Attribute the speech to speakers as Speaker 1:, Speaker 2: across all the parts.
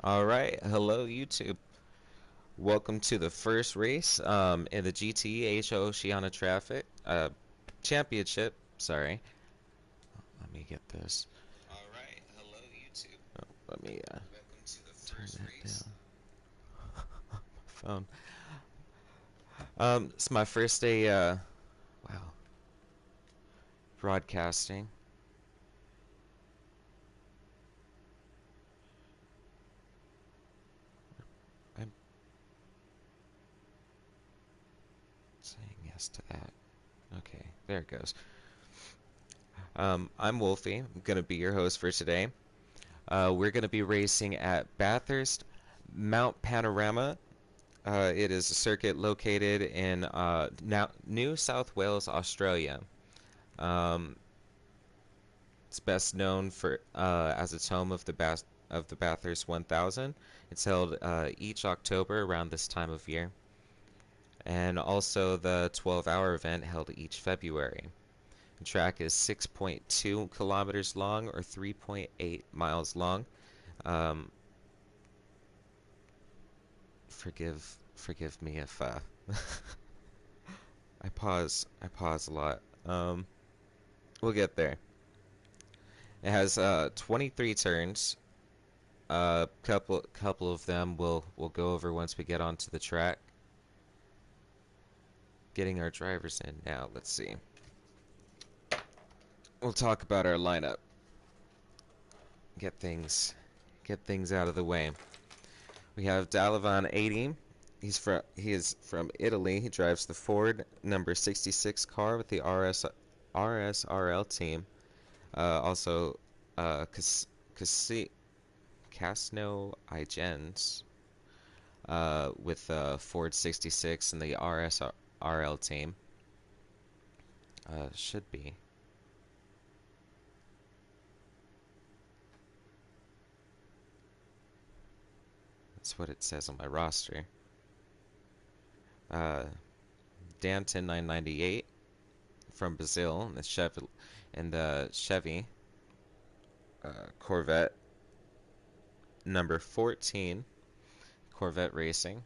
Speaker 1: Alright, hello YouTube. Welcome to the first race in the GTE Asia-Ociania Traffic Championship. Sorry. Let me get this.
Speaker 2: Alright, hello YouTube.
Speaker 1: Let me
Speaker 2: Welcome to the
Speaker 1: turn
Speaker 2: first
Speaker 1: that
Speaker 2: race.
Speaker 1: down. My phone. It's my first day, wow, broadcasting. I'm saying yes to that. Okay, there it goes. I'm Wolfie. I'm gonna be your host for today. We're gonna be racing at Bathurst Mount Panorama. It is a circuit located in New South Wales, Australia. Um, it's best known for as its home of the Bathurst 1000. It's held each October around this time of year, and also the 12-hour event held each February. The track is 6.2 kilometers long or 3.8 miles long. Um, forgive me if I pause a lot. We'll get there. It has 23 turns. Couple of them we'll go over once we get onto the track. Getting our drivers in now. Let's see. We'll talk about our lineup. Get things out of the way. We have Dalavan 80. He is from Italy. He drives the Ford number 66 car with the RSRL team. Also, Casno Igens with Ford 66 and the RSRL team. Should be. That's what it says on my roster. Uh, Danton 998 from Brazil and the Chevy Corvette number 14 Corvette Racing.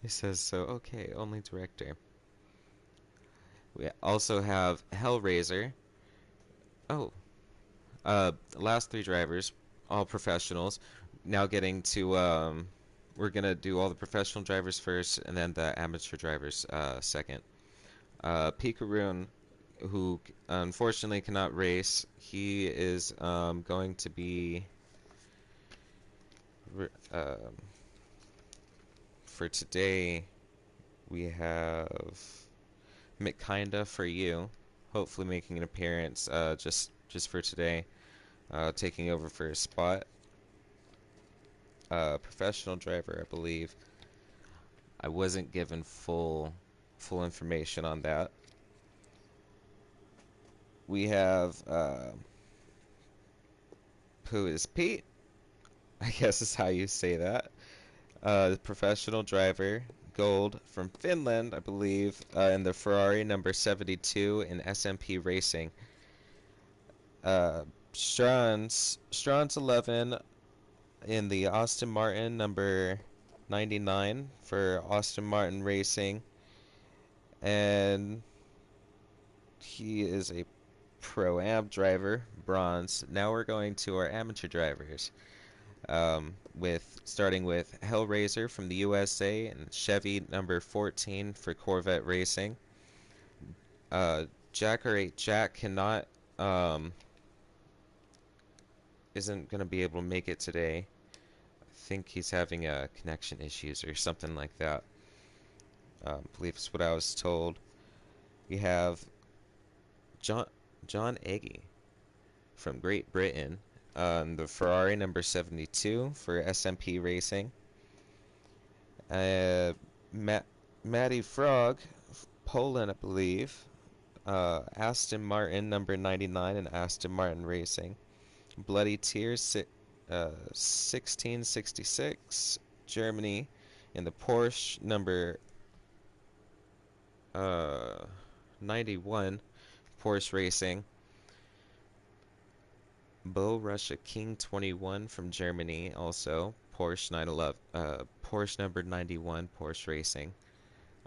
Speaker 1: It says so. Okay, only director. We also have Hellraiser. Oh, last three drivers, all professionals. Now getting to we're gonna do all the professional drivers first, and then the amateur drivers second. Pikaroon, who unfortunately cannot race, he is going to be um, for today. We have McKinda for you, hopefully making an appearance just for today, taking over for his spot. Professional driver, I believe. I wasn't given full information on that. We have who is Pete? I guess is how you say that. The professional driver, gold from Finland, I believe, in the Ferrari number 72 in SMP Racing. Strans 11 in the Aston Martin number 99 for Aston Martin Racing, and he is a pro-am driver, bronze. Now we're going to our amateur drivers. With starting with Hellraiser from the USA and Chevy number 14 for Corvette Racing. Jack or 8 Jack cannot isn't gonna be able to make it today. I think he's having connection issues or something like that. I believe it's what I was told. We have John John Eggy from Great Britain, the Ferrari number 72 for SMP Racing. Uh, Matty Frog, Poland, I believe. Aston Martin number 99 and Aston Martin Racing. Bloody Tears 1666, Germany, in the Porsche number uh, 91 Porsche Racing. Bo Russia King 21 from Germany also. Porsche 911, Porsche number 91, Porsche Racing.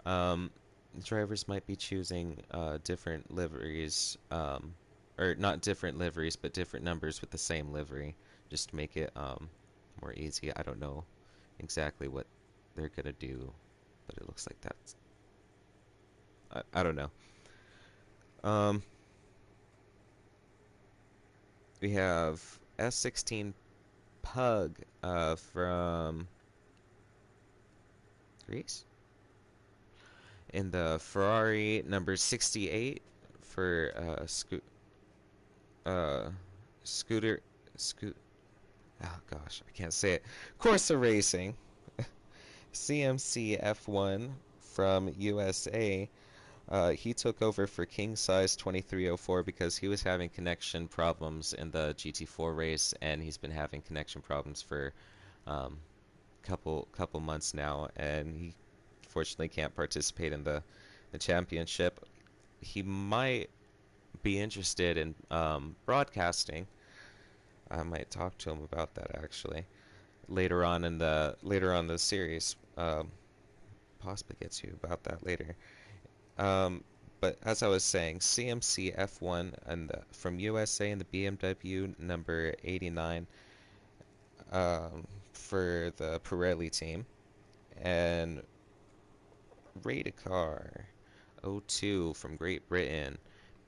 Speaker 1: Um, Drivers might be choosing different liveries, or not different liveries, but different numbers with the same livery, just to make it more easy. I don't know exactly what they're gonna do, but it looks like that's. I don't know. Um, we have S16 Pug from Greece. In the Ferrari number 68 for uh, scooter scoot oh gosh, I can't say it. Corsa Racing. CMC F1 from USA. He took over for King Size 2304 because he was having connection problems in the GT4 race, and he's been having connection problems for um, couple months now, and he fortunately can't participate in the championship. He might be interested in broadcasting. I might talk to him about that actually later on the series. Possibly get to you about that later. Um, but as I was saying, CMC F1 and from USA and the BMW number 89 for the Pirelli team, and Radicar O2 from Great Britain,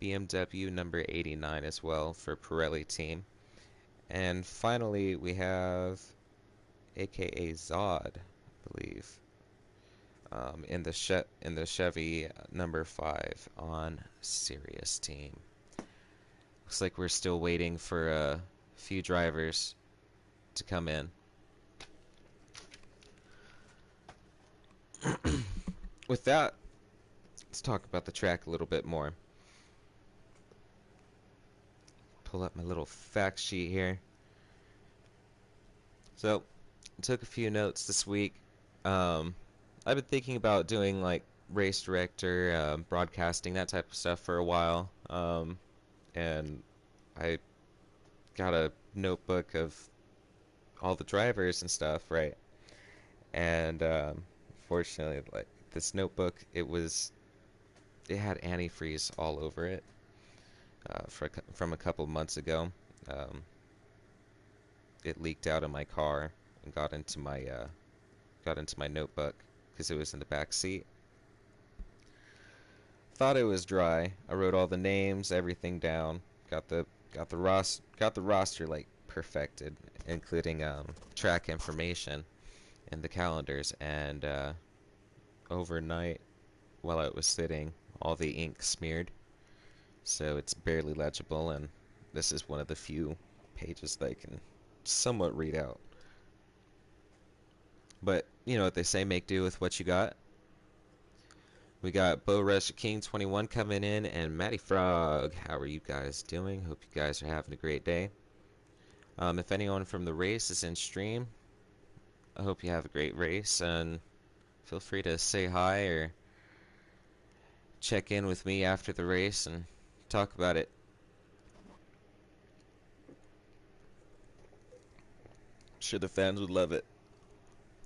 Speaker 1: BMW number 89 as well for Pirelli team. And finally, we have AKA Zod, I believe, in the Chevy number 5 on Sirius team. Looks like we're still waiting for a few drivers to come in. With that, let's talk about the track a little bit more. Pull up my little fact sheet here. So, I took a few notes this week. I've been thinking about doing like race director, broadcasting, that type of stuff for a while. And I got a notebook of all the drivers and stuff, right? And fortunately, like this notebook, it had antifreeze all over it from a couple months ago. Um, it leaked out of my car and got into my notebook because it was in the back seat. Thought it was dry. I wrote all the names, everything down. Got the roster like perfected, including track information in the calendars. And overnight, while it was sitting, all the ink smeared, so it's barely legible. And this is one of the few pages that I can somewhat read out. But you know what they say, make do with what you got. We got Bo Russia King 21 coming in, and Matty Frog. How are you guys doing? Hope you guys are having a great day. If anyone from the race is in stream, I hope you have a great race, and feel free to say hi or check in with me after the race and talk about it. I'm sure the fans would love it.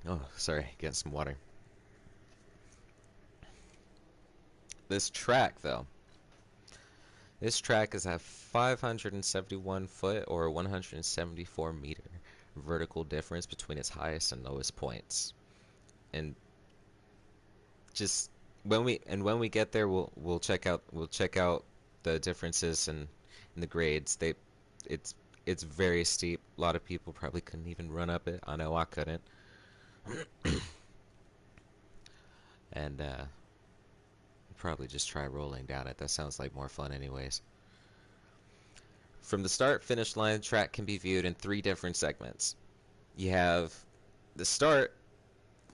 Speaker 1: Oh, sorry, getting some water. This track, though. This track is a 571 foot or 174 meter vertical difference between its highest and lowest points. And just when we get there, we'll check out the differences in the grades. It's very steep. A lot of people probably couldn't even run up it. I know I couldn't. And probably just try rolling down it. That sounds like more fun anyways. From the start finish line, track can be viewed in 3 different segments. You have the start,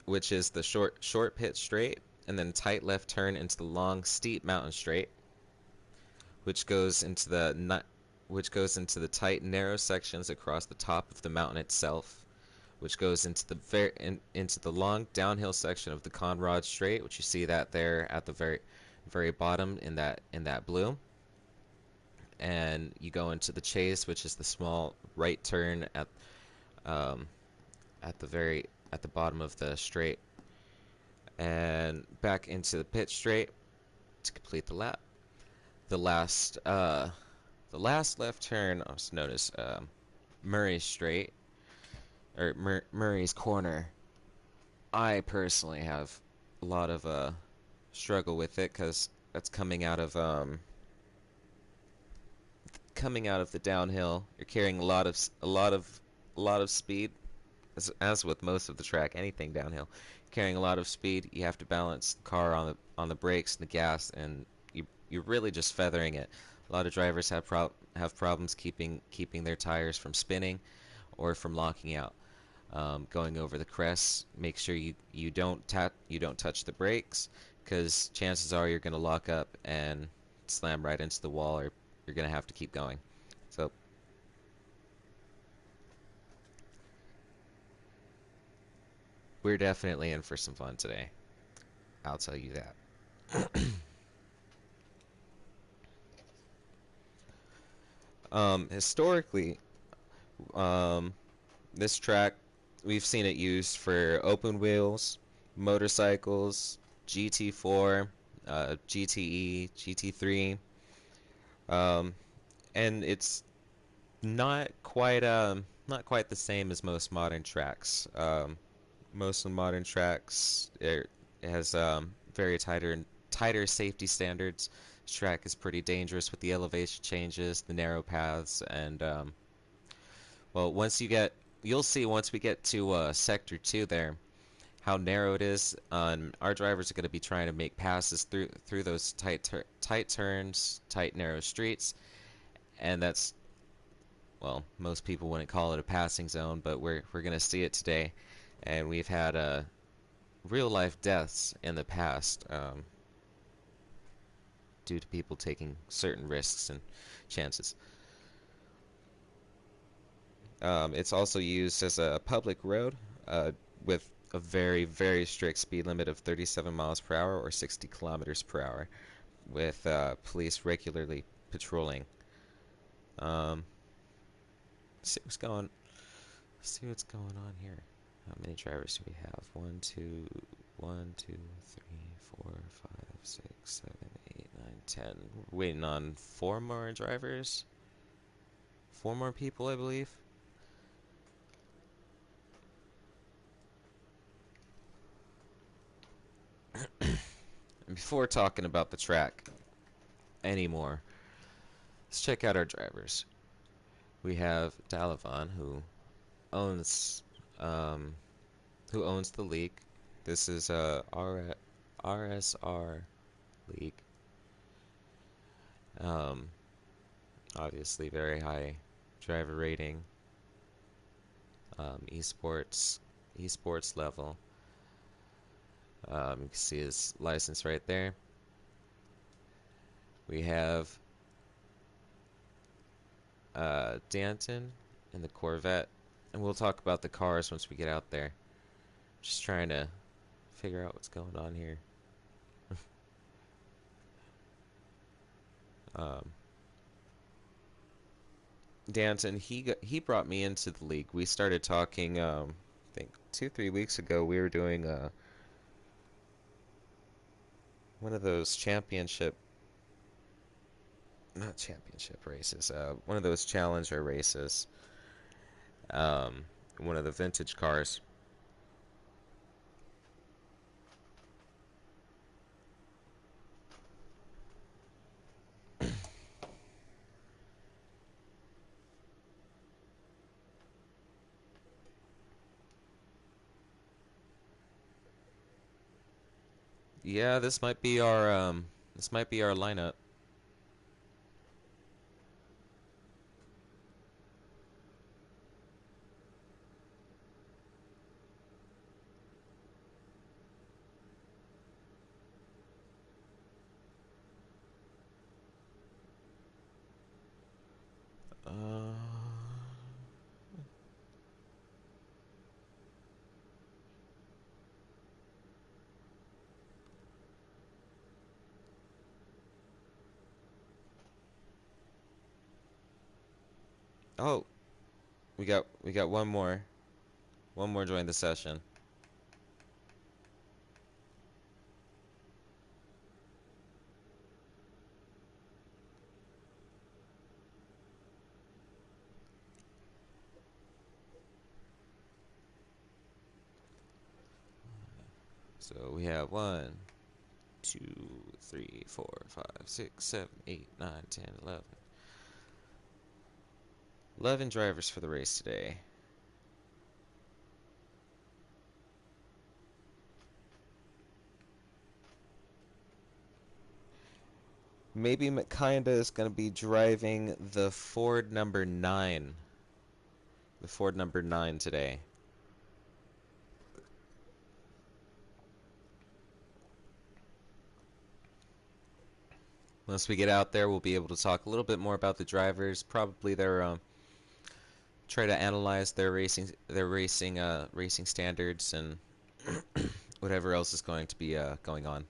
Speaker 1: which is the short pit straight, and then tight left turn into the long steep mountain straight, which goes into the tight narrow sections across the top of the mountain itself, which goes into the long downhill section of the Conrod Straight, which you see that there at the very bottom in that blue. and you go into the chase, which is the small right turn um, at the bottom of the straight, and back into the pit straight to complete the lap. The last the last left turn, also known as Murray Straight or Murray's Corner. I personally have a lot of struggle with it because that's coming out of the downhill. You're carrying a lot of speed, as with most of the track, anything downhill. You're carrying a lot of speed. You have to balance the car on the brakes and the gas, and you're really just feathering it. A lot of drivers have problems keeping their tires from spinning or from locking out. Going over the crests, make sure you don't touch the brakes, because chances are you're going to lock up and slam right into the wall, or you're going to have to keep going. So we're definitely in for some fun today. I'll tell you that. Historically, um, this track, we've seen it used for open wheels, motorcycles, GT4, GTE, GT3, um, and it's not quite the same as most modern tracks. Most of the modern tracks, it has very tighter safety standards. This track is pretty dangerous with the elevation changes, the narrow paths, and well, you'll see once we get to sector 2 there, how narrow it is. Our drivers are going to be trying to make passes through those tight turns, tight narrow streets, and that's, well, most people wouldn't call it a passing zone, but we're going to see it today. And we've had real life deaths in the past, due to people taking certain risks and chances. It's also used as a public road, with a very strict speed limit of 37 miles per hour or 60 kilometers per hour, with police regularly patrolling. Um, see what's going. See what's going on here. How many drivers do we have? 1, 2, 3, 4, 5, 6, 7, 8, 9, 10. We're waiting on 4 more drivers. 4 more people, I believe. And before talking about the track anymore, let's check out our drivers. We have Dalavan, owns um, who owns the league. This is a RSR league. Um, Obviously very high driver rating. Esports level. You can see his license right there. We have Danton in the Corvette, and we'll talk about the cars once we get out there. Just trying to figure out what's going on here. um, Danton, he brought me into the league. We started talking, I think 2 3 weeks ago. We were doing one of those not championship races, one of those challenger races, um, one of the vintage cars. Yeah, this might be our lineup. Uh, Oh, we got one more. One more join the session. So we have 1, 2, 3, 4, 5, 6, 7, 8, 9, 10, 11. 11 drivers for the race today. Maybe Kinda is going to be driving the Ford number 9. The Ford number 9 today. Once we get out there, we'll be able to talk a little bit more about the drivers. Probably their try to analyze their racing standards and whatever else is going to be going on.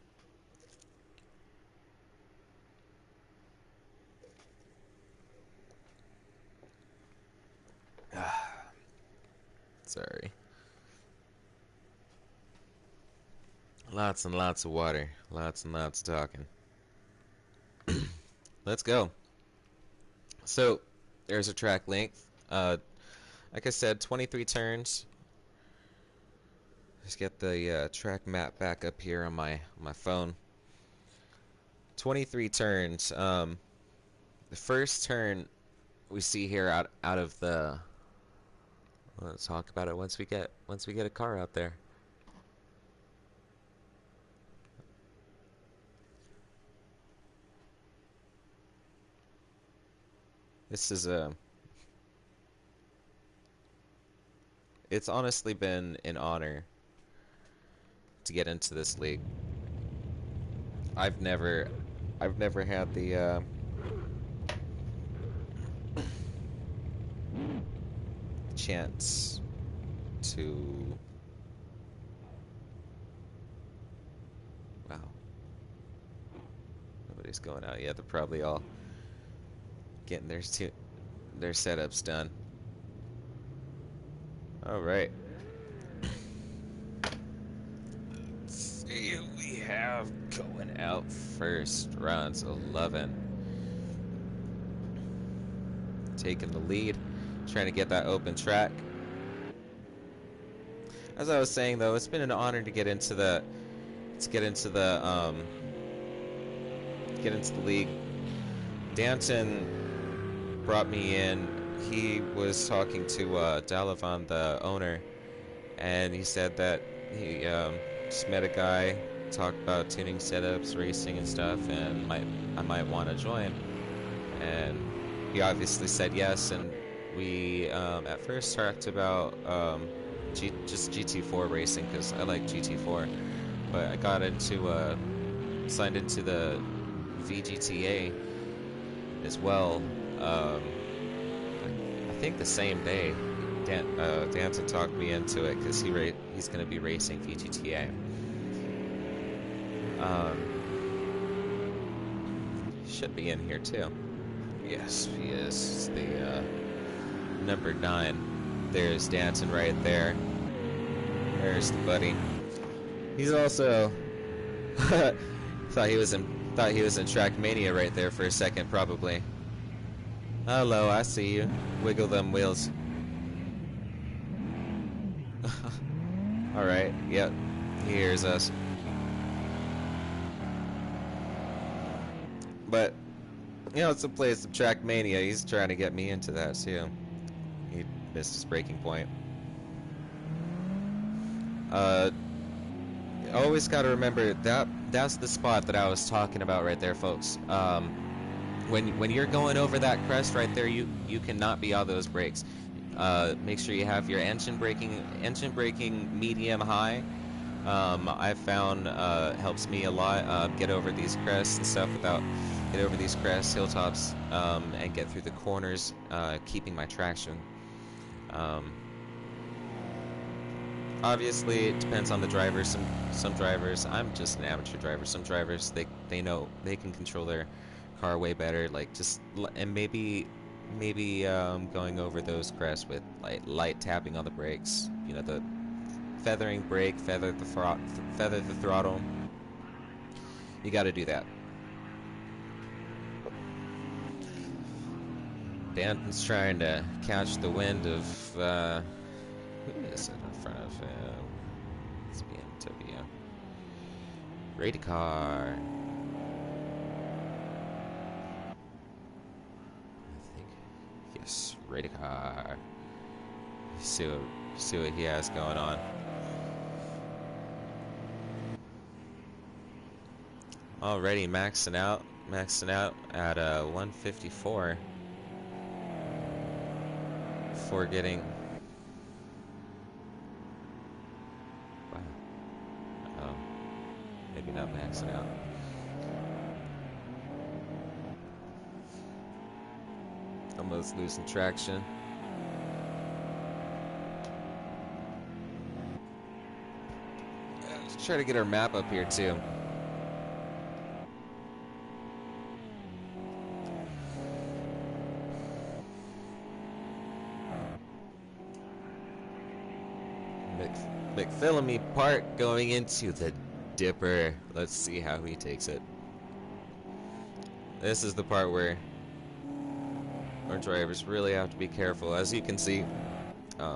Speaker 1: Sorry. Lots and lots of water. Lots and lots of talking. Let's go. So, there's a track length. Like I said, 23 turns. Just get the track map back up here on my phone. 23 turns. The first turn we see here out of the. Let's talk about it once we get a car out there. This is it's honestly been an honor to get into this league. I've never had the chance to wow. Nobody's going out yet. They're probably all getting their setups done. All right. Let's see who we have going out first. Runs 11. Taking the lead, trying to get that open track. As I was saying though, it's been an honor to get into the league. Danton brought me in. He was talking to Dalavan, the owner, and he said that he just met a guy, talked about tuning setups, racing and stuff, and I might want to join. And he obviously said yes, and we at first talked about just GT4 racing because I like GT4, but I got into signed into the VGTA as well. I think the same day, Danton talked me into it because he's going to be racing VGTA. Should be in here too. Yes, he is. The number 9. There's Danton right there. There's the buddy. He's also thought he was in Trackmania right there for a second, probably. Hello, I see you. Wiggle them wheels. Alright, yep. He hears us. But, to play some Trackmania, he's trying to get me into that too. He missed his breaking point. Always gotta remember that's the spot that I was talking about right there, folks. When you're going over that crest right there, you cannot be on those brakes. Make sure you have your engine braking medium high. I've found helps me a lot get over these crests and stuff get over these crests, hilltops, and get through the corners, keeping my traction. Obviously, it depends on the driver. Some drivers, I'm just an amateur driver. Some drivers, they know they can control their car way better. And maybe maybe going over those crests with light tapping on the brakes. You know, the feathering brake, feather the throttle. You got to do that. Danton's trying to catch the wind of who is it in front of him? It's BMW. Radar car. I think yes, radar car. See what he has going on. Already maxing out at 154 before getting. Wow. Maybe not maxing out. Almost losing traction. Let's try to get our map up here too. McPhillamy Park going into the Dipper. Let's see how he takes it. This is the part where our drivers really have to be careful. As you can see,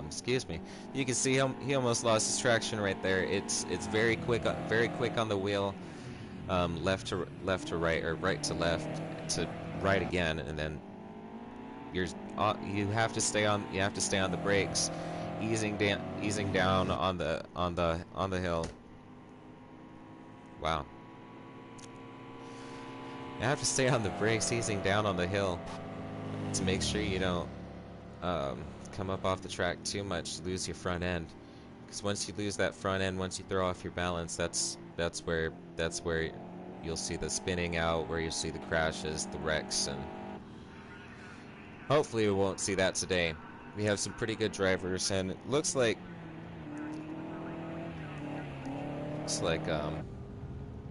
Speaker 1: excuse me, you can see he almost lost his traction right there. It's very quick on the wheel, left to right or right to left to right again, and then you have to stay on the brakes, easing down on the hill. Wow. You have to stay on the brakes, easing down on the hill to make sure you don't come up off the track too much, lose your front end. Because once you lose that front end, once you throw off your balance, that's where you'll see the spinning out, where you'll see the crashes, the wrecks, and hopefully we won't see that today. We have some pretty good drivers, and it looks like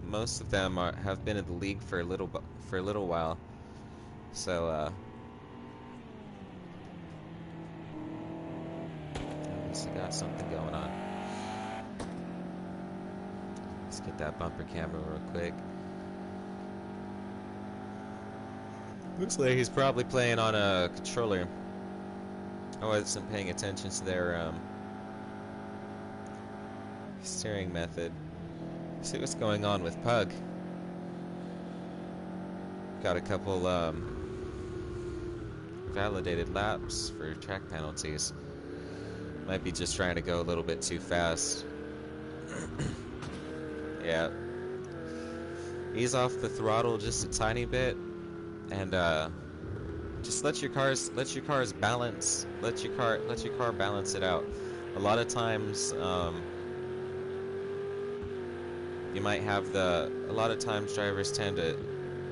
Speaker 1: most of them have been in the league for a little while. So at least we got something going on. Let's get that bumper camera real quick. Looks like he's probably playing on a controller. I wasn't paying attention to their steering method. See what's going on with Pug. Got a couple validated laps for track penalties. Might be just trying to go a little bit too fast. Yeah. Ease off the throttle just a tiny bit, and just let your cars balance. Let your car balance it out. A lot of times, you might have a lot of times drivers tend to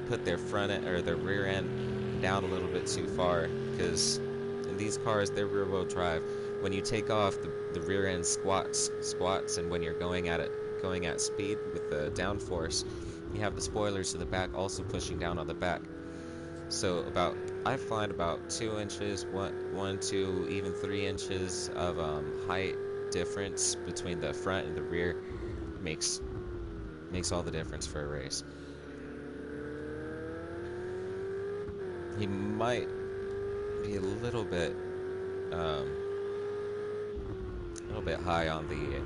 Speaker 1: put their front end or their rear end down a little bit too far, because in these cars, they're rear wheel drive. When you take off, the rear end squats, and when you're going at speed with the downforce, you have the spoilers to the back also pushing down on the back. So I find about 2 inches, 1, 2, even 3 inches of height difference between the front and the rear makes all the difference for a race. He might be a little bit high on the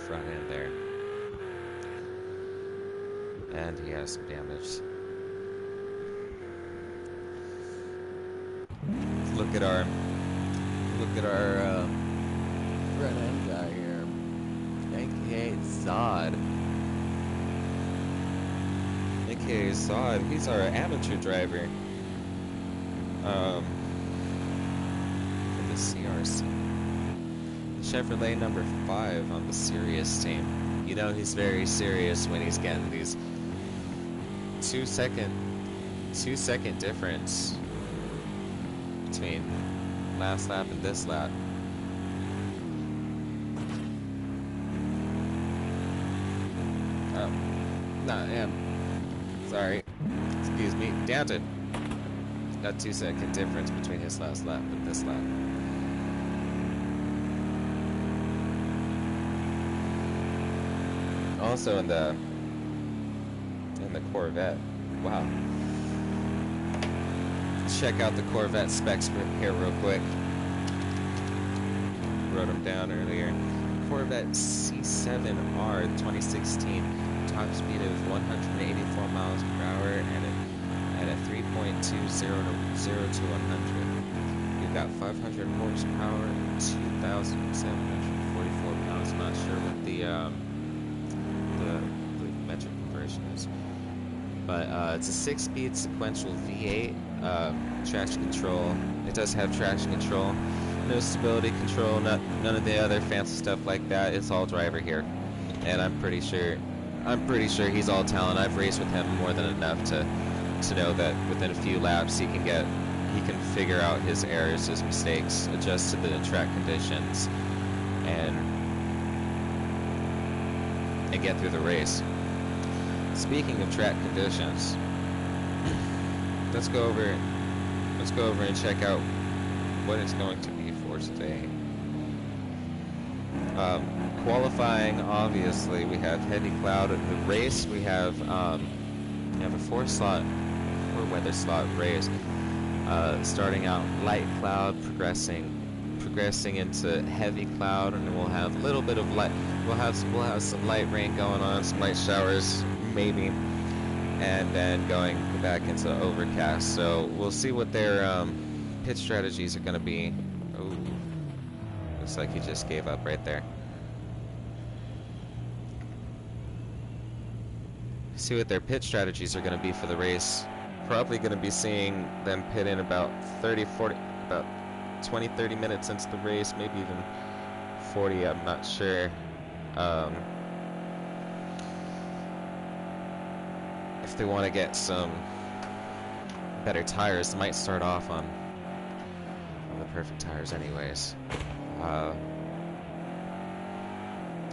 Speaker 1: front end there, and he has some damage. Look at our front end guy here, aka Zod. He's our amateur driver. For the CRC. Chevrolet number 5 on the serious team. You know he's very serious when he's getting these 2 second difference between last lap and this lap. Oh, not him. Sorry. Excuse me. down to a 2-second difference between his last lap and this lap. Also in the Corvette. Wow. Let's check out the Corvette specs here real quick. Wrote them down earlier. Corvette C7R 2016, top speed of 184 miles per hour and at a 3.20 to 100. You've got 500 horsepower and 2,744 pounds. Not sure what the metric conversion is, but it's a 6-speed sequential V8. Traction control. It does have traction control. No stability control, none of the other fancy stuff like that. It's all driver here, and I'm pretty sure he's all talent. I've raced with him more than enough to know that within a few laps he can figure out his errors, his mistakes, adjust to the track conditions, and get through the race. Speaking of track conditions, let's go over and check out what it's going to be for today. Qualifying, obviously, we have heavy cloud. At the race, we have a 4-weather slot race. Starting out light cloud, progressing into heavy cloud, and then we'll have a little bit of light. We'll have some light rain going on, some light showers maybe, and then going back into overcast. So we'll see what their pit strategies are going to be. Ooh, looks like he just gave up right there. See what their pit strategies are going to be for the race. Probably going to be seeing them pit in about 20-30 minutes into the race, maybe even 40, I'm not sure. If they want to get some better tires, they might start off on the perfect tires anyways.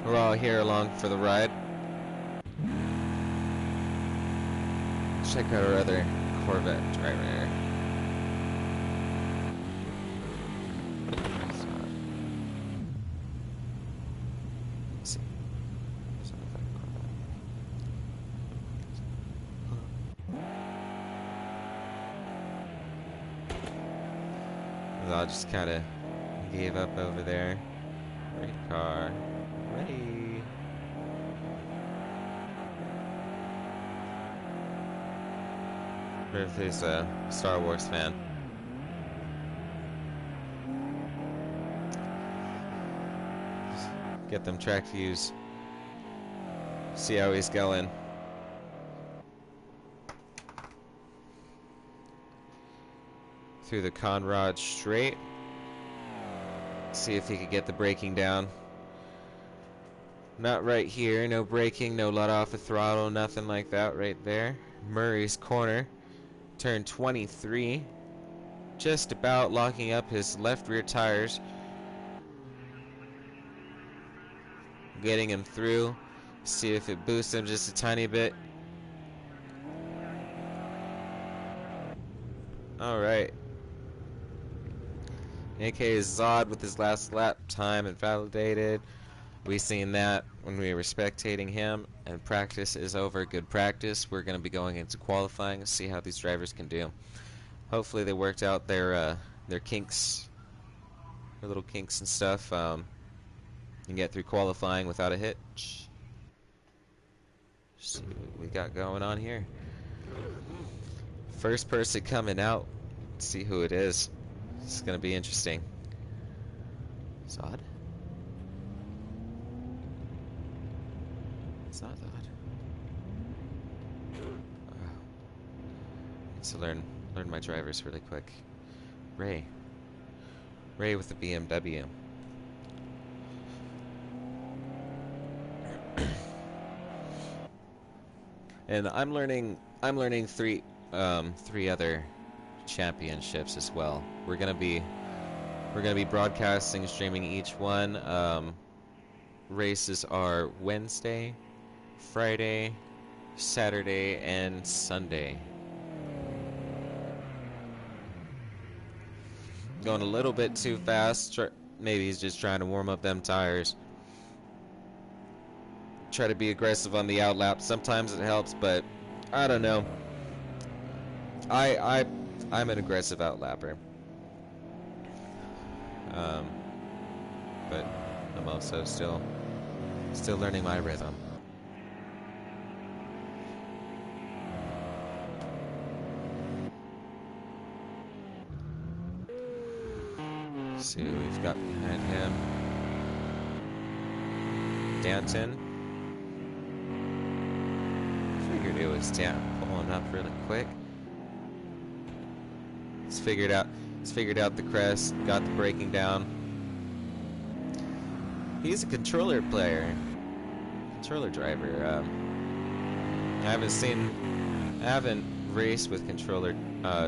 Speaker 1: We're all here along for the ride. Check out our other Corvette driver. Let's see. I just kind of gave up over there. Great car. Ready. If he's a Star Wars fan. Get them track views. See how he's going. Through the Conrod straight. See if he could get the braking down. Not right here. No braking, no let off the throttle, nothing like that right there. Murray's corner. Turn 23, just about locking up his left rear tires, getting him through. See if it boosts him just a tiny bit. Alright, AK Zod with his last lap time invalidated. We seen that when we were spectating him, and practice is over. Good practice. We're going to be going into qualifying and see how these drivers can do. Hopefully they worked out their kinks, their little kinks and stuff, and get through qualifying without a hitch. See what we got going on here. First person coming out. Let's see who it is. It's going to be interesting. Zod? It's not that. Need to learn my drivers really quick. Ray with the BMW. And I'm learning three other championships as well. We're gonna be broadcasting, streaming each one. Races are Wednesday, Friday, Saturday, and Sunday. Going a little bit too fast. Maybe he's just trying to warm up them tires. Try to be aggressive on the outlap. Sometimes it helps, but I don't know. I'm an aggressive outlapper. But I'm also still learning my rhythm. Let's see what we've got behind him. Danton. Figured it was pulling up really quick. He's figured out the crest, got the braking down. He's a controller driver. I haven't raced with controller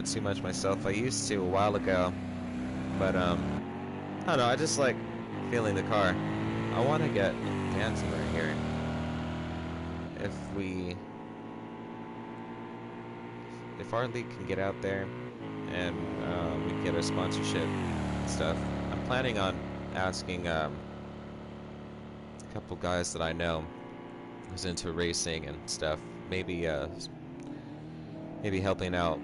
Speaker 1: too much myself. I used to a while ago, but I don't know. I just like feeling the car. I want to get Danton right here. If our league can get out there and we can get a sponsorship and stuff, I'm planning on asking a couple guys that I know who's into racing and stuff, maybe helping out.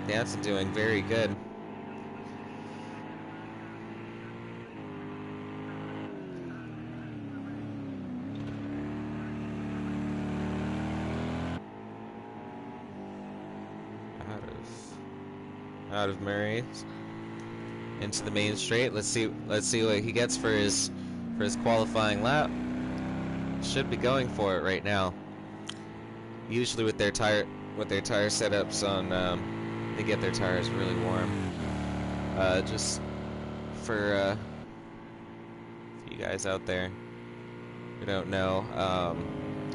Speaker 1: Danton doing very good. Out of Murray into the main straight. Let's see what he gets for his qualifying lap. Should be going for it right now. Usually with their tire setups on, they get their tires really warm. Just for you guys out there who don't know,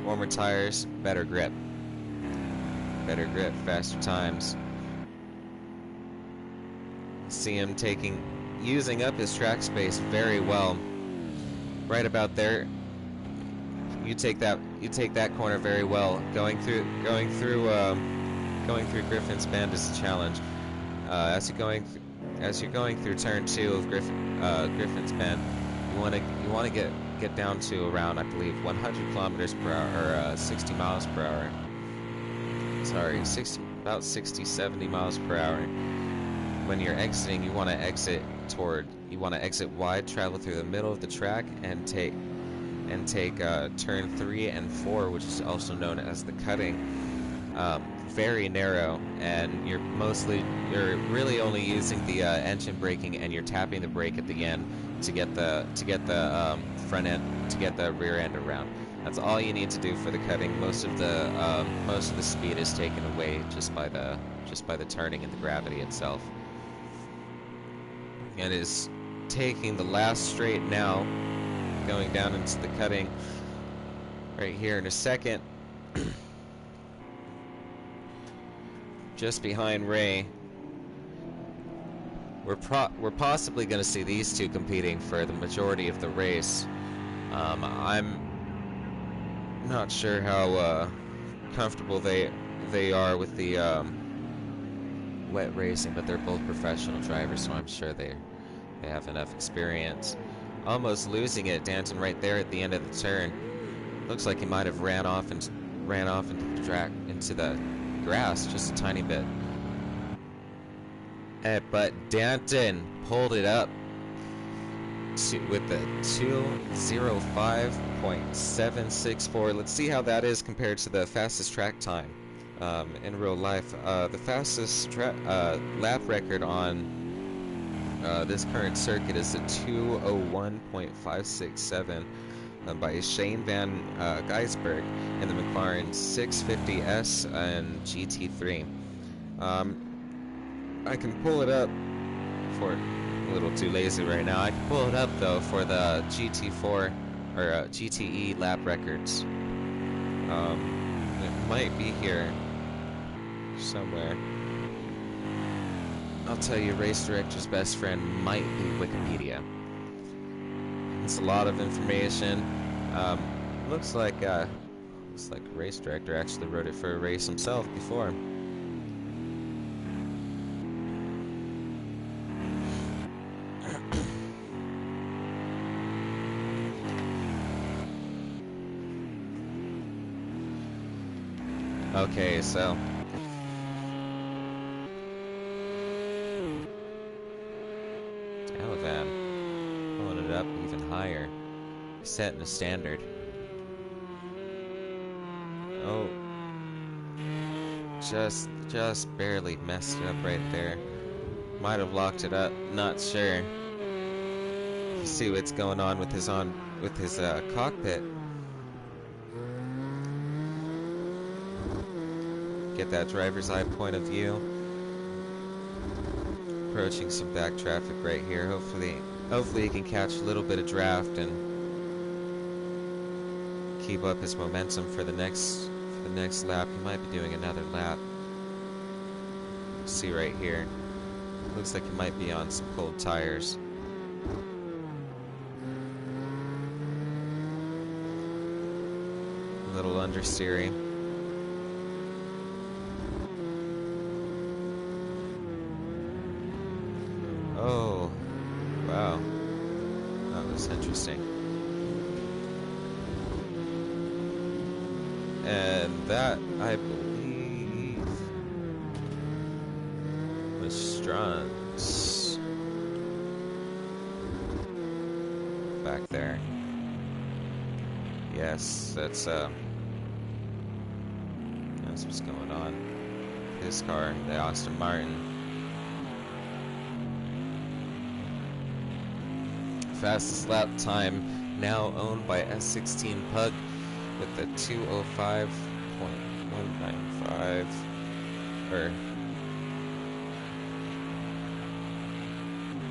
Speaker 1: warmer tires, better grip, faster times. See him using up his track space very well. Right about there. You take that corner very well. Going through Griffin's Bend is a challenge. As you're going through turn 2 of Griffin's Bend, you want to get down to around, I believe, 100 kilometers per hour, or 60 miles per hour. Sorry, about 60, 70 miles per hour. When you're exiting, you want to exit wide, travel through the middle of the track, and take turn 3 and 4, which is also known as the cutting. Very narrow, and you're really only using the engine braking, and you're tapping the brake at the end to get the front end, to get the rear end around. That's all you need to do for the cutting. Most of the speed is taken away just by the turning and the gravity itself. And is taking the last straight now, going down into the cutting right here in a second. Just behind Ray. We're possibly going to see these two competing for the majority of the race. I'm not sure how comfortable they are with the wet racing, but they're both professional drivers, so I'm sure they have enough experience. Almost losing it, Danton right there at the end of the turn. Looks like he might have ran off into the track, into the grass just a tiny bit. But Danton pulled it up with the 2:05.764. Let's see how that is compared to the fastest track time in real life. The fastest lap record on this current circuit is a 2:01.567 by Shane Van Geisberg in the McLaren 650S and GT3. I can pull it up for a little too lazy right now. I can pull it up though for the GT4 or GTE lap records. It might be here somewhere. I'll tell you, Race Director's best friend might be Wikipedia. It's a lot of information. Looks like Race Director actually wrote it for a race himself before. Okay, so Dalavan pulling it up even higher, setting a standard. Oh, just barely messed it up right there. Might have locked it up. Not sure. See what's going on with his cockpit. Get that driver's eye point of view. Approaching some back traffic right here. Hopefully he can catch a little bit of draft and keep up his momentum for the next lap. He might be doing another lap. See right here. Looks like he might be on some cold tires. A little understeering. Oh, wow. That was interesting. And that, I believe, was Strunz back there. Yes, that's what's going on. His car, the Aston Martin. Fastest lap time now owned by S16 Pug with a 2:05.195, or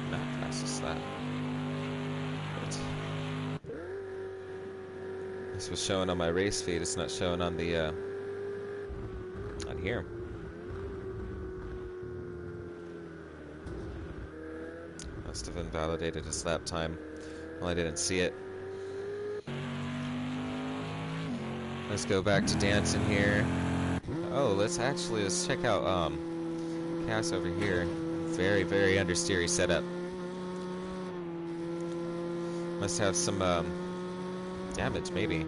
Speaker 1: not fastest lap. This was showing on my race feed. It's not showing on the on here. Must have invalidated his lap time. Well, I didn't see it. Let's go back to dancing here. Oh, let's check out Cass over here. Very understeery setup. Must have some damage maybe.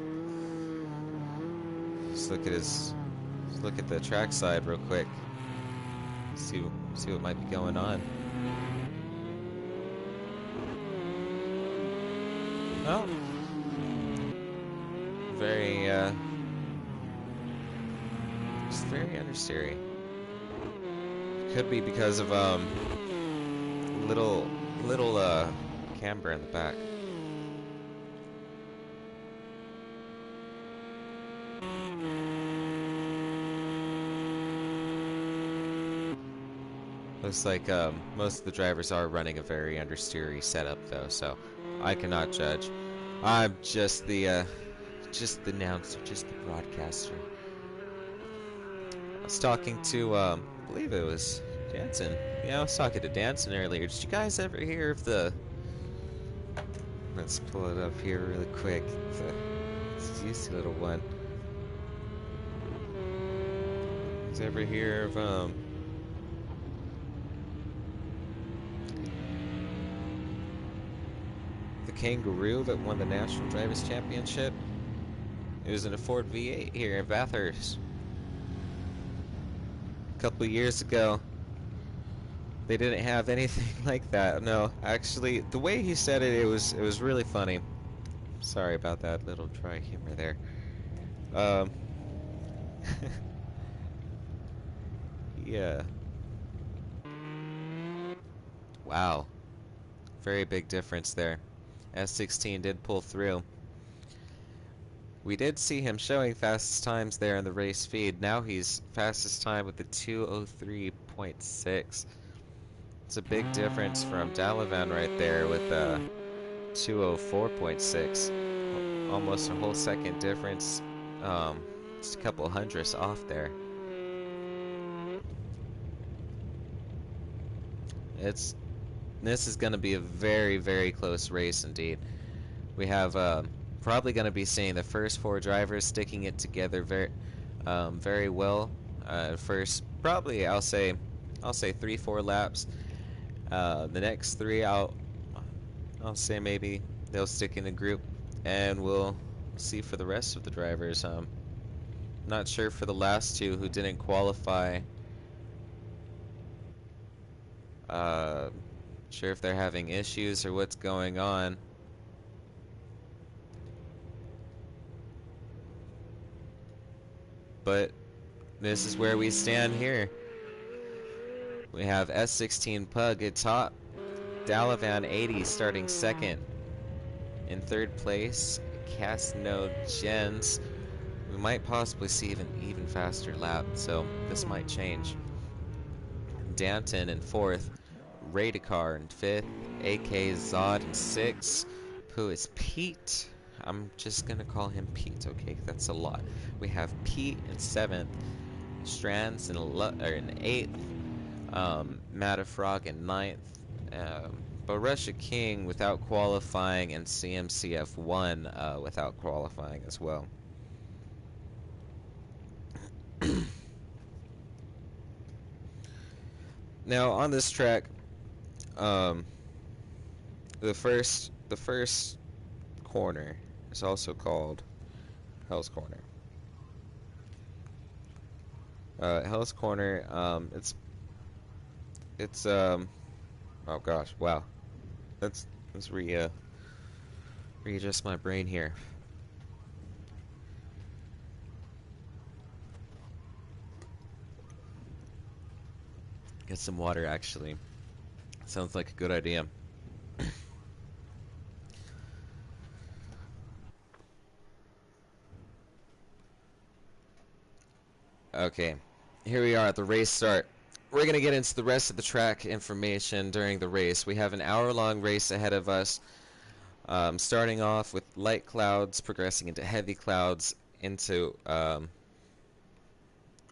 Speaker 1: Look at the track side real quick. See what might be going on. Oh, just very understeery. Could be because of little camber in the back. Looks like most of the drivers are running a very understeery setup though, so I cannot judge. I'm just the announcer, just the broadcaster. I was talking to I believe it was Danson. Yeah, I was talking to Danson earlier. Did you guys ever hear of the? Let's pull it up here really quick. It's a juicy little one. Did you ever hear of Kangaroo that won the National Drivers' Championship? It was in a Ford V8 here in Bathurst. A couple years ago, they didn't have anything like that. No, actually, the way he said it, it was really funny. Sorry about that little dry humor there. Yeah. Wow. Very big difference there. S16 did pull through. We did see him showing fastest times there in the race feed. Now he's fastest time with the 2:03.6. It's a big difference from Dalavan right there with 2:04.6. Almost a whole second difference. Just a couple hundredths off there. This is going to be a very close race indeed. We have probably going to be seeing the first four drivers sticking it together very well. First, probably I'll say 3-4 laps. The next three I'll say maybe they'll stick in a group, and we'll see for the rest of the drivers. Not sure for the last two who didn't qualify. Uh, sure if they're having issues or what's going on. But this is where we stand here. We have S16 Pug at top. Dalavan 80 starting second. In third place, Cast Node Gens. We might possibly see even faster lap, so this might change. Danton in fourth. Radikar in fifth. AK Zod in sixth. Who is Pete? I'm just gonna call him Pete, okay? That's a lot. We have Pete in seventh. Strands in eighth. Matafrog in ninth. But Russia King without qualifying, and CMCF1 without qualifying as well. Now on this track, the first corner is also called Hell's Corner. Hell's Corner, it's oh gosh, wow. Let's readjust my brain here. Get some water, actually. Sounds like a good idea. Okay, here we are at the race start. We're going to get into the rest of the track information during the race. We have an hour-long race ahead of us, starting off with light clouds, progressing into heavy clouds, into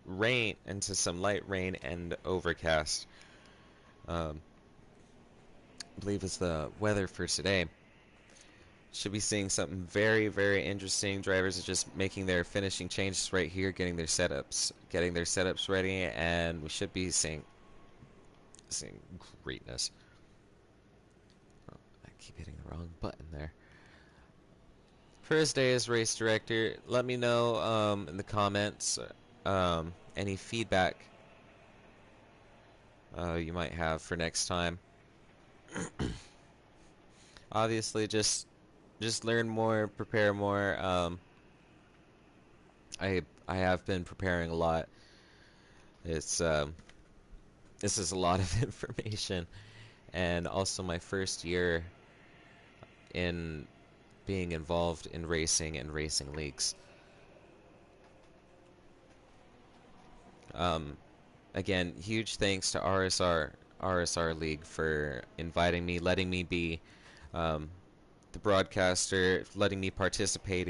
Speaker 1: rain, into some light rain and overcast. I believe it's the weather for today. Should be seeing something very, very interesting. Drivers are just making their finishing changes right here, getting their setups ready, and we should be seeing greatness. Oh, I keep hitting the wrong button there. First day as race director. Let me know in the comments any feedback you might have for next time. Obviously, just learn more, prepare more. I have been preparing a lot. It's this is a lot of information, and also my first year in being involved in racing and racing leagues. Again, huge thanks to RSR League for inviting me, letting me be the broadcaster, letting me participate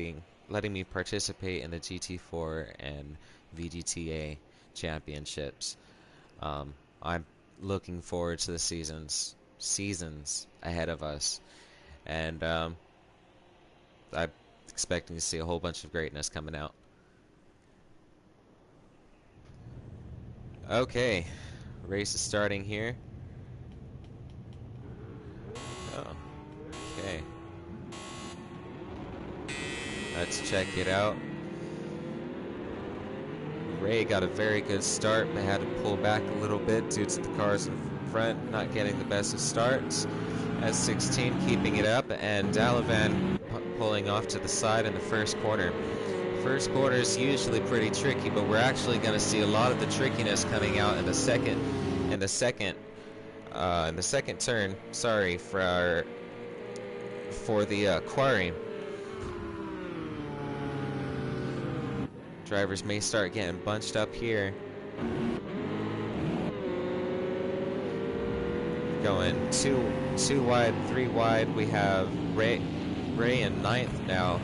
Speaker 1: in the GT4 and VGTA championships. I'm looking forward to the seasons ahead of us, and I'm expecting to see a whole bunch of greatness coming out. Okay, race is starting here. Oh, okay. Let's check it out. Ray got a very good start, but had to pull back a little bit due to the cars in front not getting the best of starts. S16 keeping it up, and Dalavan pulling off to the side in the first corner. First corner is usually pretty tricky, but we're actually going to see a lot of the trickiness coming out in the second turn. Sorry for the quarry. Drivers may start getting bunched up here. Going two wide, three wide. We have Ray in ninth now,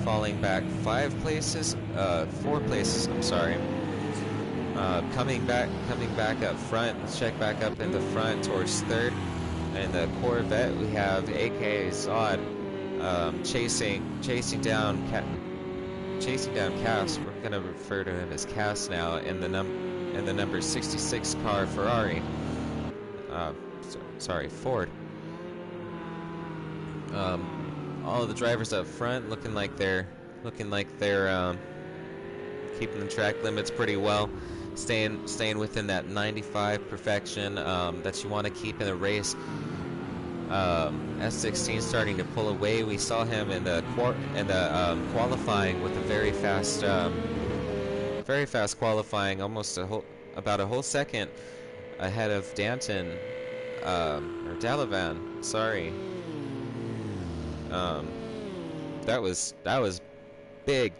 Speaker 1: falling back 4 places. I'm sorry. Coming back up front. Let's check back up in the front towards third. In the Corvette, we have AK Zod chasing down Cass. We're gonna refer to him as Cass now in the number 66 car Ferrari. Sorry, Ford. All of the drivers up front looking like they're keeping the track limits pretty well, staying within that 95 perfection that you want to keep in a race. S16 starting to pull away. We saw him in the qualifying with a very fast qualifying, almost about a whole second ahead of Danton, or Dalavan. Sorry. That was big,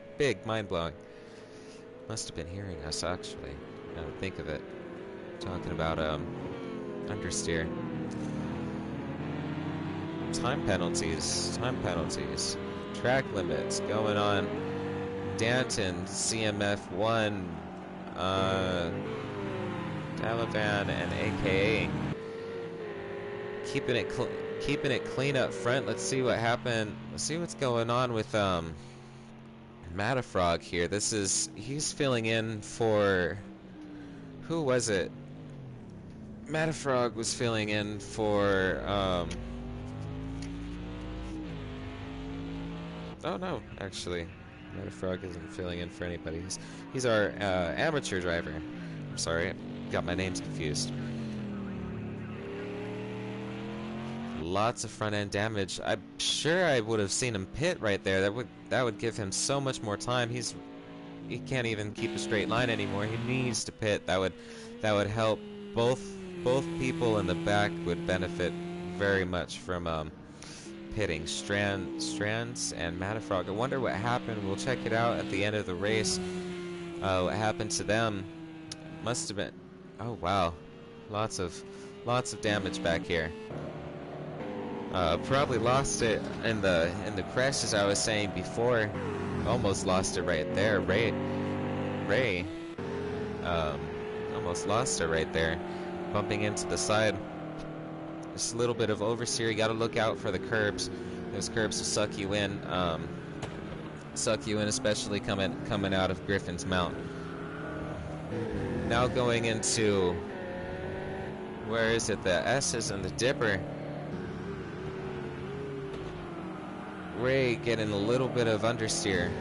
Speaker 1: mind blowing. Must have been hearing us actually. Now that I think of it, talking about understeer. Time penalties, track limits going on. Danton, CMF 1, Dalavan, and AKA keeping it clean up front. Let's see what happened. Let's see what's going on with Matafrog here. He's filling in for, who was it? Matafrog was filling in for oh no, actually Matafrog isn't filling in for anybody. He's our amateur driver. I'm sorry, got my names confused. Lots of front end damage. I'm sure I would have seen him pit right there. That would give him so much more time. He can't even keep a straight line anymore. He needs to pit. That would help. Both people in the back would benefit very much from pitting. Strands and Matafrog. I wonder what happened. We'll check it out at the end of the race. What happened to them? Must have been. Oh wow, lots of damage back here. Probably lost it in the crash, as I was saying before. Almost lost it right there. Ray almost lost it right there, bumping into the side. Just a little bit of oversteer. You got to look out for the curbs. Those curbs will suck you in, especially coming out of Griffin's Mount. Now going into, where is it? The S's and the Dipper. Ray getting a little bit of understeer.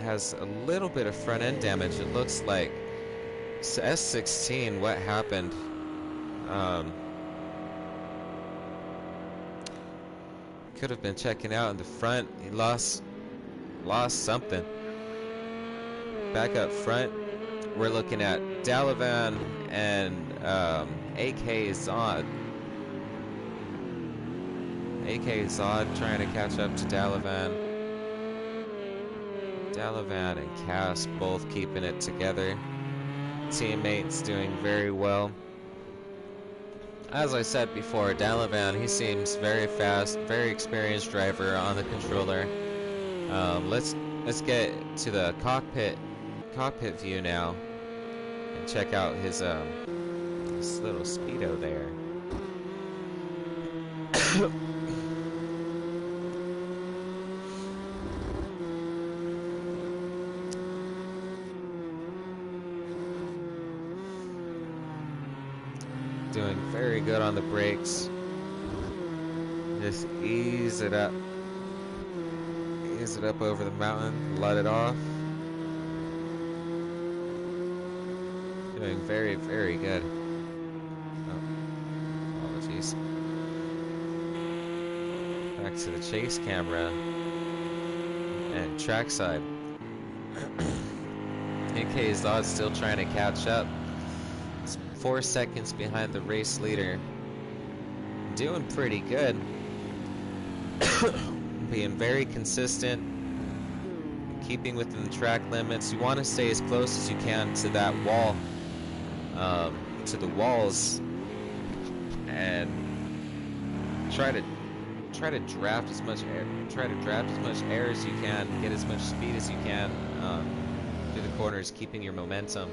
Speaker 1: Has a little bit of front end damage. It looks like. So S16, what happened? Could have been checking out in the front. He lost something. Back up front, we're looking at Dalavan and AK Zod. AK Zod trying to catch up to Dalavan. Dalavan and Cass both keeping it together. Teammates doing very well. As I said before, Dalavan, he seems very fast, very experienced driver on the controller. Let's get to the cockpit view now and check out his little speedo there. Doing very good on the brakes. Just ease it up over the mountain, let it off. Doing very, very good. Oh, apologies. Back to the chase camera and trackside. AK Zod's still trying to catch up. 4 seconds behind the race leader. Doing pretty good. Being very consistent. Keeping within the track limits. You want to stay as close as you can to that wall. To the walls. And try to draft as much air. Try to draft as much air as you can. Get as much speed as you can through the corners, keeping your momentum.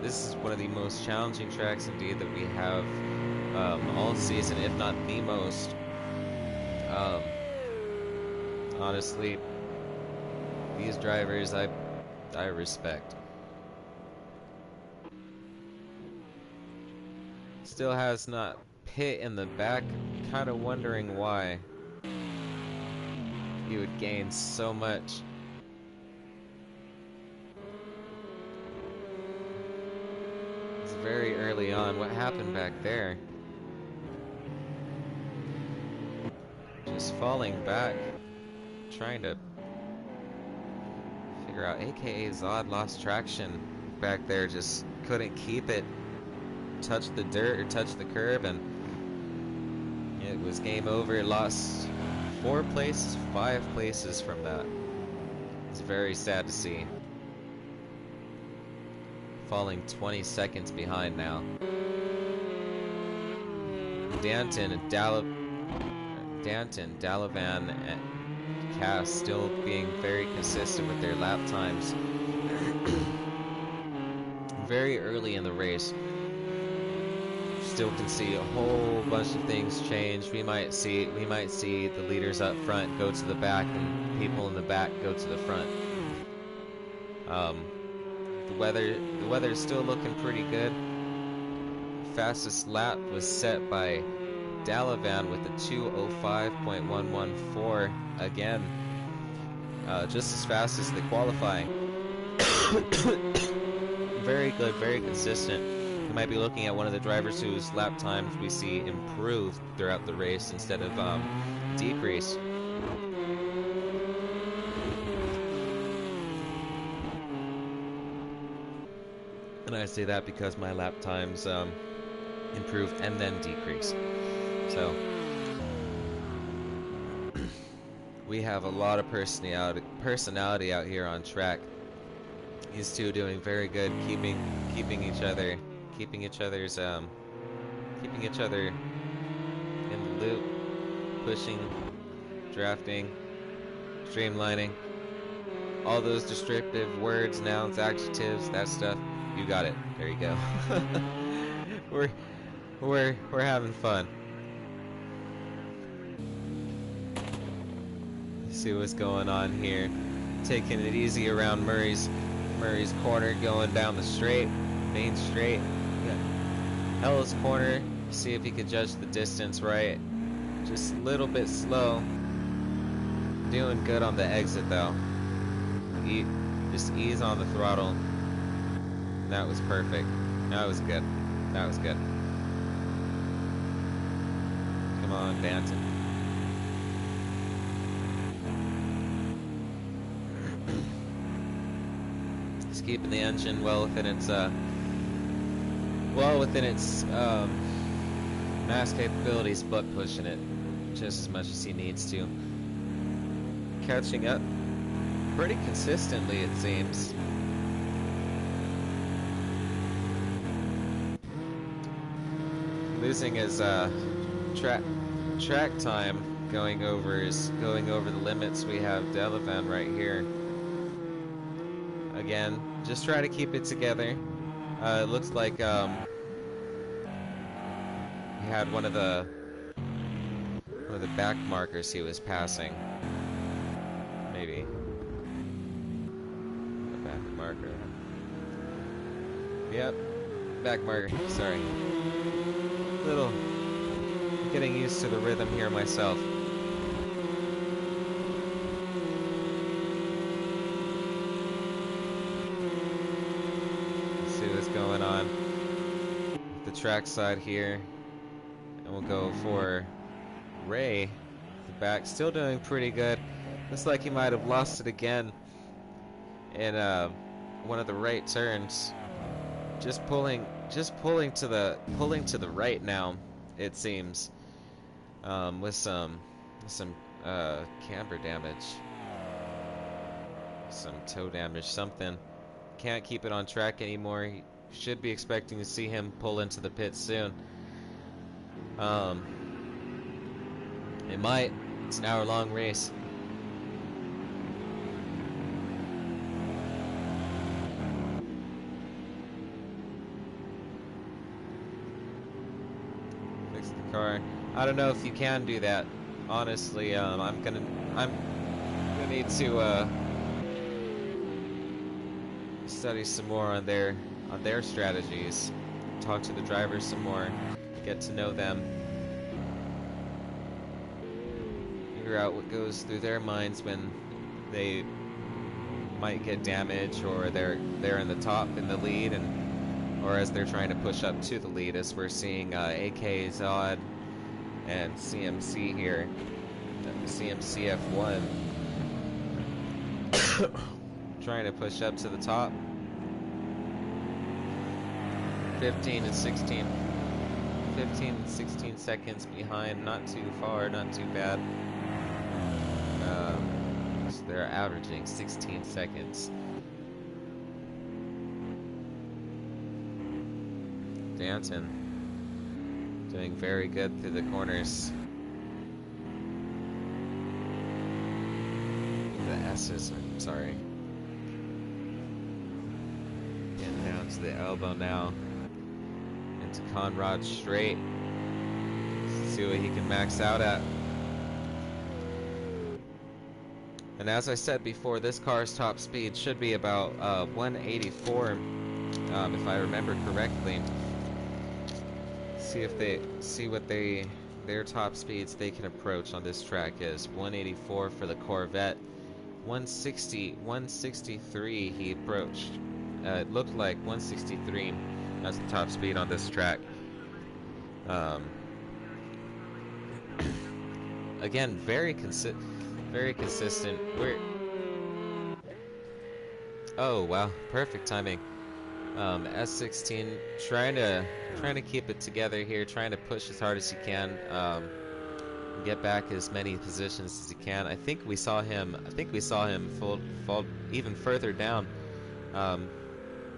Speaker 1: This is one of the most challenging tracks indeed that we have all season, if not the most. Honestly, these drivers I respect. Still has not pit in the back, kind of wondering why he would gain so much. It's very early on. What happened back there? Just falling back, trying to figure out. AKA Zod lost traction back there, just couldn't keep it. Touched the dirt or touched the curb, and it was game over. Lost 4 places, 5 places from that. It's very sad to see. Falling 20 seconds behind now. Danton, Dalavan, and Cass still being very consistent with their lap times. Very early in the race. Still can see a whole bunch of things change. We might see the leaders up front go to the back and people in the back go to the front. The weather is still looking pretty good. Fastest lap was set by Dalavan with a 2:05.114 again, just as fast as the qualifying. Very good, very consistent. We might be looking at one of the drivers whose lap times we see improve throughout the race instead of decrease. And I say that because my lap times improve and then decrease. So we have a lot of personality out here on track. These two doing very good, keeping each other in the loop, pushing, drafting, streamlining, all those descriptive words, nouns, adjectives, that stuff. You got it. There you go. we're having fun. See what's going on here. Taking it easy around Murray's corner, going down the straight, main straight. Hella's corner. See if he could judge the distance right. Just a little bit slow. Doing good on the exit though. Just ease on the throttle. That was perfect. That was good. That was good. Come on, Danton. Just keeping the engine well within its mass capabilities, but pushing it just as much as he needs to. Catching up pretty consistently, it seems. Losing his track time going over the limits. We have Delavan right here. Again, just try to keep it together. It looks like he had one of the back markers he was passing. Maybe a back marker. Yep, back marker. Sorry. Little getting used to the rhythm here myself. Let's see what's going on. The track side here, and we'll go for Ray. The back still doing pretty good. Looks like he might have lost it again in one of the right turns. Just pulling to the right now, it seems, with some camber damage, some toe damage, something. Can't keep it on track anymore. You should be expecting to see him pull into the pit soon. It might. It's an hour-long race. Car. I don't know if you can do that. Honestly, I'm gonna need to study some more on their strategies. Talk to the drivers some more. Get to know them. figure out what goes through their minds when they might get damaged, or they're in the top in the lead, and or as they're trying to push up to the lead, as we're seeing AK Zod and CMC here, CMC F1 trying to push up to the top. 15 and 16 seconds behind, not too far, not too bad. So they're averaging 16 seconds. Danton doing very good through the corners. The S's, I'm sorry. Getting down to the elbow now. Into Conrad straight. See what he can max out at. And as I said before, this car's top speed should be about 184, if I remember correctly. See what their top speeds they can approach on this track is. 184 for the Corvette. 160, 163 he approached. It looked like 163 as the top speed on this track. Again, very consistent. Oh wow, perfect timing. S16 trying to keep it together here, trying to push as hard as he can. Get back as many positions as he can. I think we saw him fall even further down,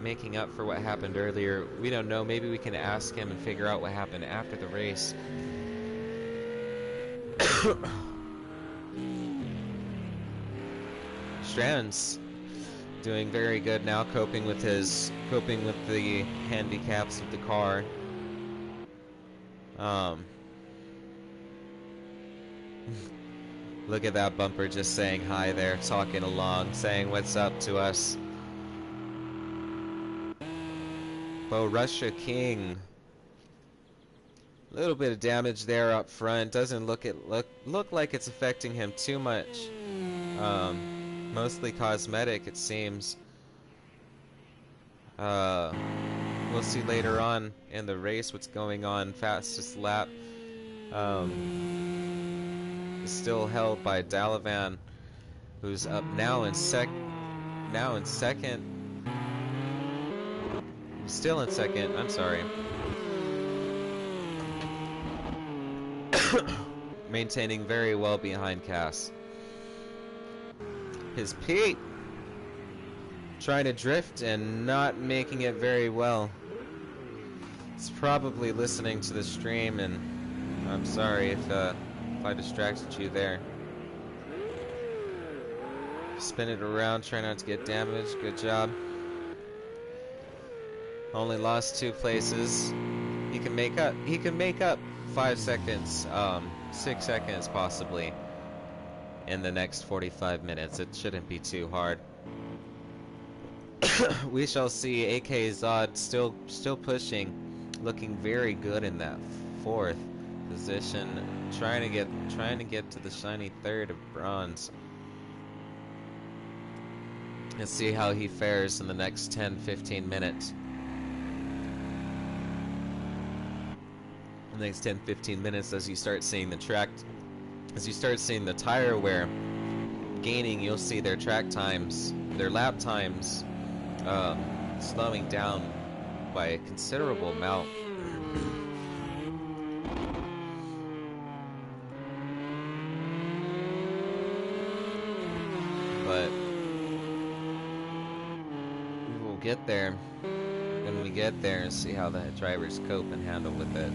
Speaker 1: making up for what happened earlier. We don't know. Maybe we can ask him and figure out what happened after the race. Strands doing very good now, coping with the handicaps of the car. Look at that bumper just saying hi there, talking along, saying what's up to us. Bo Russia King. A little bit of damage there up front. Doesn't look like it's affecting him too much. Mostly cosmetic, it seems. We'll see later on in the race what's going on. Fastest lap is still held by Dalavan, who's up now in second. Still in second. I'm sorry. Maintaining very well behind Cass. His Pete trying to drift and not making it very well. He's probably listening to the stream, and I'm sorry if I distracted you there. Spin it around, try not to get damaged. Good job. Only lost 2 places. He can make up 5 seconds, 6 seconds possibly in the next 45 minutes. It shouldn't be too hard. We shall see. AK Zod still pushing, looking very good in that 4th position, trying to get to the shiny 3rd of bronze. Let's see how he fares in the next 10-15 minutes. The next 10-15 minutes, as you start seeing the track, as you start seeing the tire wear gaining, you'll see their track times, their lap times slowing down by a considerable amount. But we will get there when we get there and see how the drivers cope and handle with it.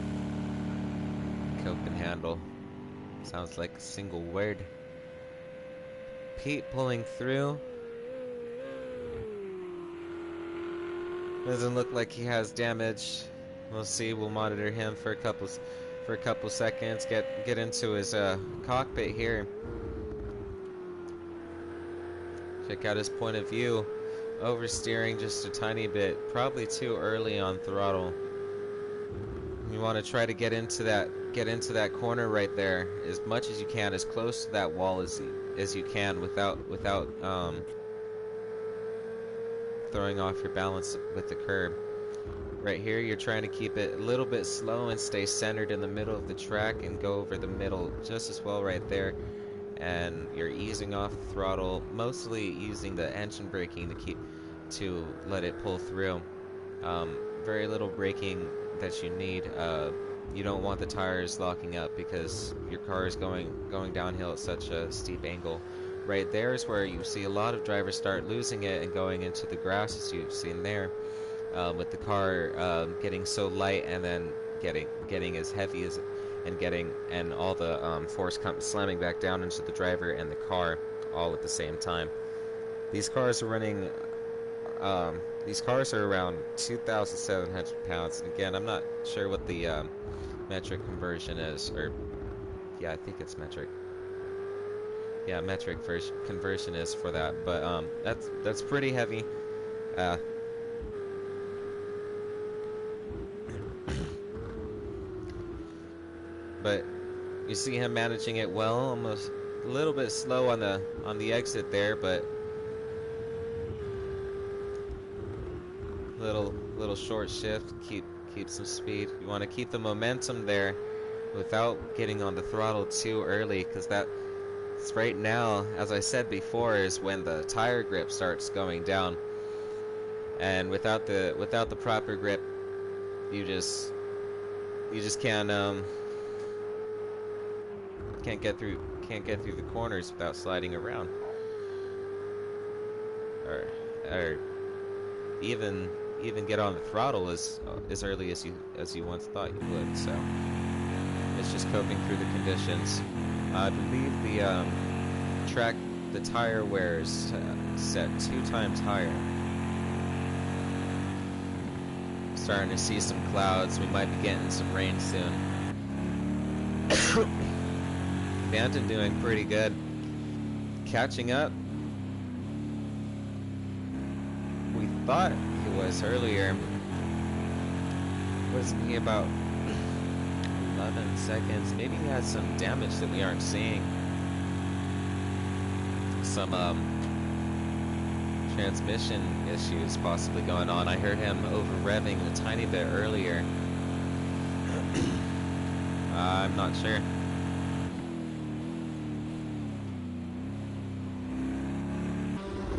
Speaker 1: Cope and handle sounds like a single word. Pete pulling through. Doesn't look like he has damage. We'll see. We'll monitor him for a couple seconds. Get into his cockpit here. Check out his point of view. Oversteering just a tiny bit. Probably too early on throttle. You want to try to get into get into that corner right there as much as you can, as close to that wall as you can, without throwing off your balance with the curb. Right here, you're trying to keep it a little bit slow and stay centered in the middle of the track and go over the middle just as well right there. And you're easing off the throttle, mostly using the engine braking to let it pull through. Very little braking that you need. You don't want the tires locking up because your car is going downhill at such a steep angle. Right there is where you see a lot of drivers start losing it and going into the grass, as you've seen there, with the car getting so light and then getting as heavy as and all the force slamming back down into the driver and the car all at the same time. These cars are running. These cars are around 2,700 pounds. And again, I'm not sure what the metric conversion is, or yeah, I think it's metric. Yeah, metric conversion is for that, but that's pretty heavy. But you see him managing it well, almost a little bit slow on the exit there, but little short shift, keep some speed. You want to keep the momentum there without getting on the throttle too early, because that's right now, as I said before, is when the tire grip starts going down, and without the proper grip, you just can't get through the corners without sliding around, or even get on the throttle as early as you once thought you would. So it's just coping through the conditions. I believe the tire wear is set 2 times higher. Starting to see some clouds. We might be getting some rain soon. Banton doing pretty good, catching up. We thought he was earlier. Wasn't he about 11 seconds? Maybe he had some damage that we aren't seeing. Some transmission issues possibly going on. I heard him over revving a tiny bit earlier. I'm not sure.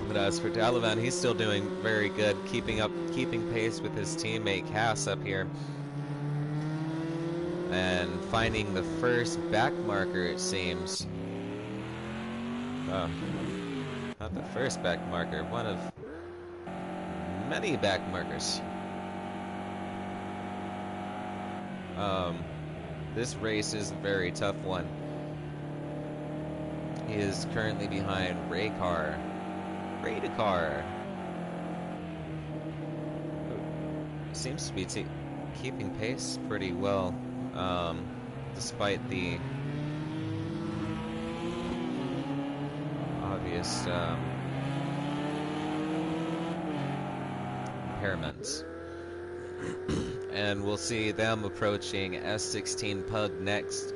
Speaker 1: But as for Dalavan, he's still doing very good, keeping pace with his teammate Cass up here, and finding the first back marker, it seems. Not the first back marker, one of many back markers. This race is a very tough one. He is currently behind Racee. Seems to be keeping pace pretty well, despite the obvious impairments. And we'll see them approaching S16 Pug next,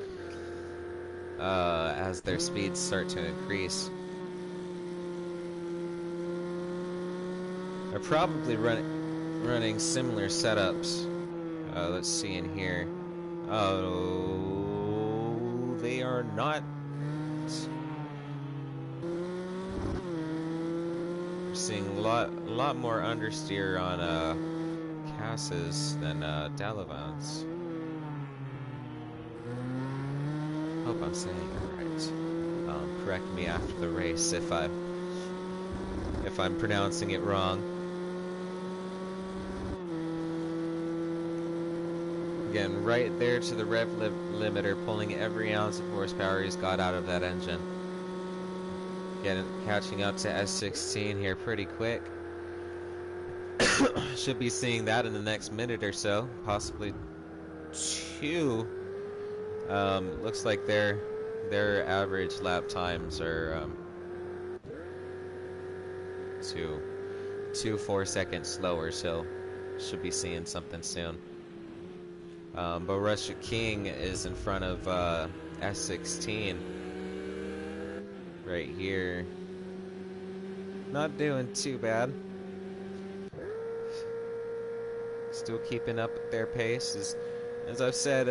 Speaker 1: as their speeds start to increase. They're probably running similar setups. Let's see in here. Oh, they are not. We're seeing a lot more understeer on Cass's than Dalavan's. Hope I'm saying it right. Correct me after the race if I'm pronouncing it wrong. Again, right there to the rev limiter, pulling every ounce of horsepower he's got out of that engine. Again, catching up to S16 here pretty quick. Should be seeing that in the next minute or so, possibly 2. Looks like their average lap times are 4 seconds slower, so should be seeing something soon. But Russia King is in front of S16 right here. Not doing too bad. Still keeping up their pace. As I've said,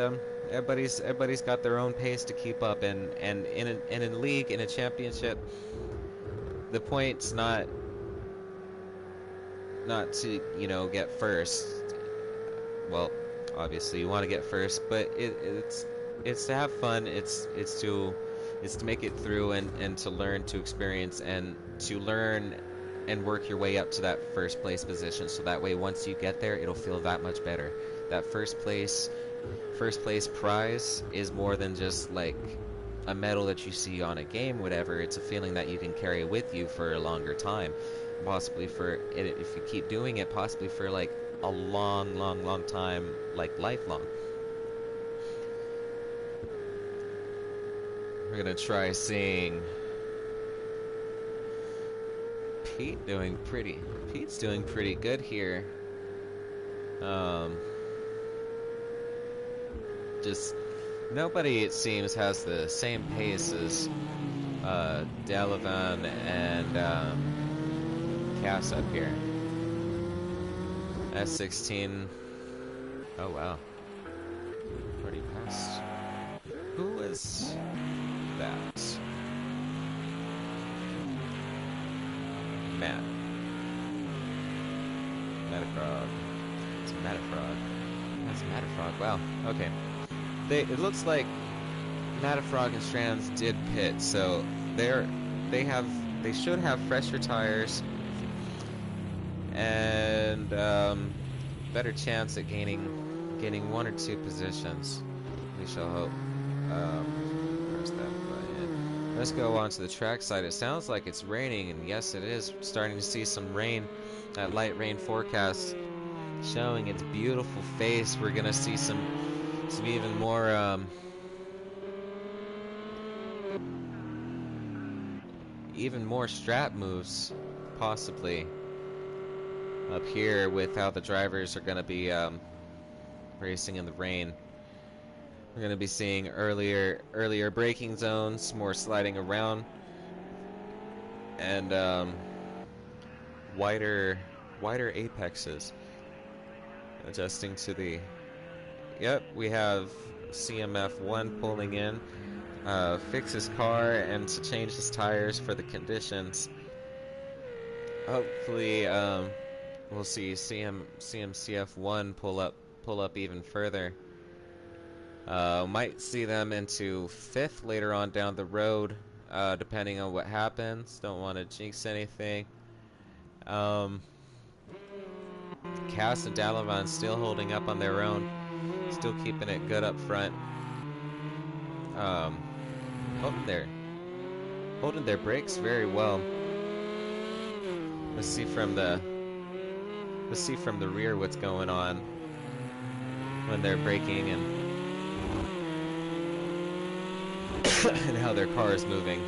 Speaker 1: everybody's got their own pace to keep up, and in a league, in a championship, the point's not to, you know, get first. Well, obviously you want to get first, but it's to have fun. It's to make it through, and to learn, to experience, and to learn and work your way up to that first place position, so that way once you get there, it'll feel that much better. That first place prize is more than just like a medal that you see on a game, whatever. It's a feeling that you can carry with you for a longer time, possibly for it, if you keep doing it, possibly for like a long time, like lifelong. We're gonna try seeing Pete's doing pretty good here. Just nobody, it seems, has the same pace as Delavan and Cass up here. S16. Oh wow. Already passed. Who was that? Matt. Metafrog. It's Metafrog. That's Metafrog. Wow. Okay. It looks like Metafrog and Strands did pit, so they should have fresher tires and better chance at gaining one or two positions. We shall hope. Where's that button? Let's go on to the track side. It sounds like it's raining, and yes, it is. We're starting to see some rain. That light rain forecast showing its beautiful face. We're gonna see some even more strap moves, possibly up here, with how the drivers are gonna be racing in the rain. We're gonna be seeing earlier braking zones, more sliding around, and wider apexes, adjusting to the. Yep, we have CMF1 pulling in, fix his car and to change his tires for the conditions. Hopefully, we'll see CMCF1 pull up even further. Might see them into 5th later on down the road, depending on what happens. Don't want to jinx anything. Cass and Dalavan still holding up on their own, still keeping it good up front. Holding their brakes very well. Let's see from the rear what's going on when they're braking and and how their car is moving.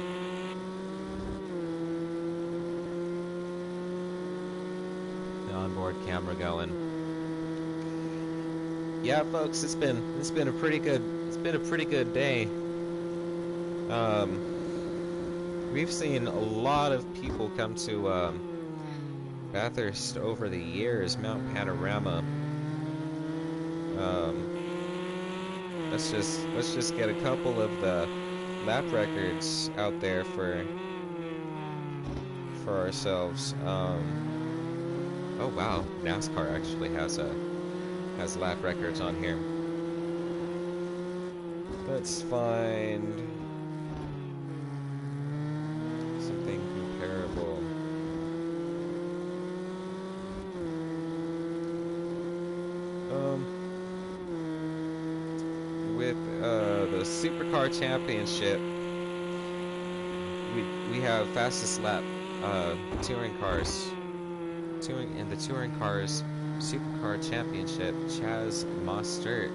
Speaker 1: The onboard camera going. Yeah, folks, it's been a pretty good day. We've seen a lot of people come to Bathurst over the years. Mount Panorama. Let's just get a couple of the lap records out there for ourselves. Oh wow, NASCAR actually has lap records on here. Let's find something comparable. With the Supercar Championship, we have fastest lap touring cars. In the touring cars Supercar Championship, Chaz Mostert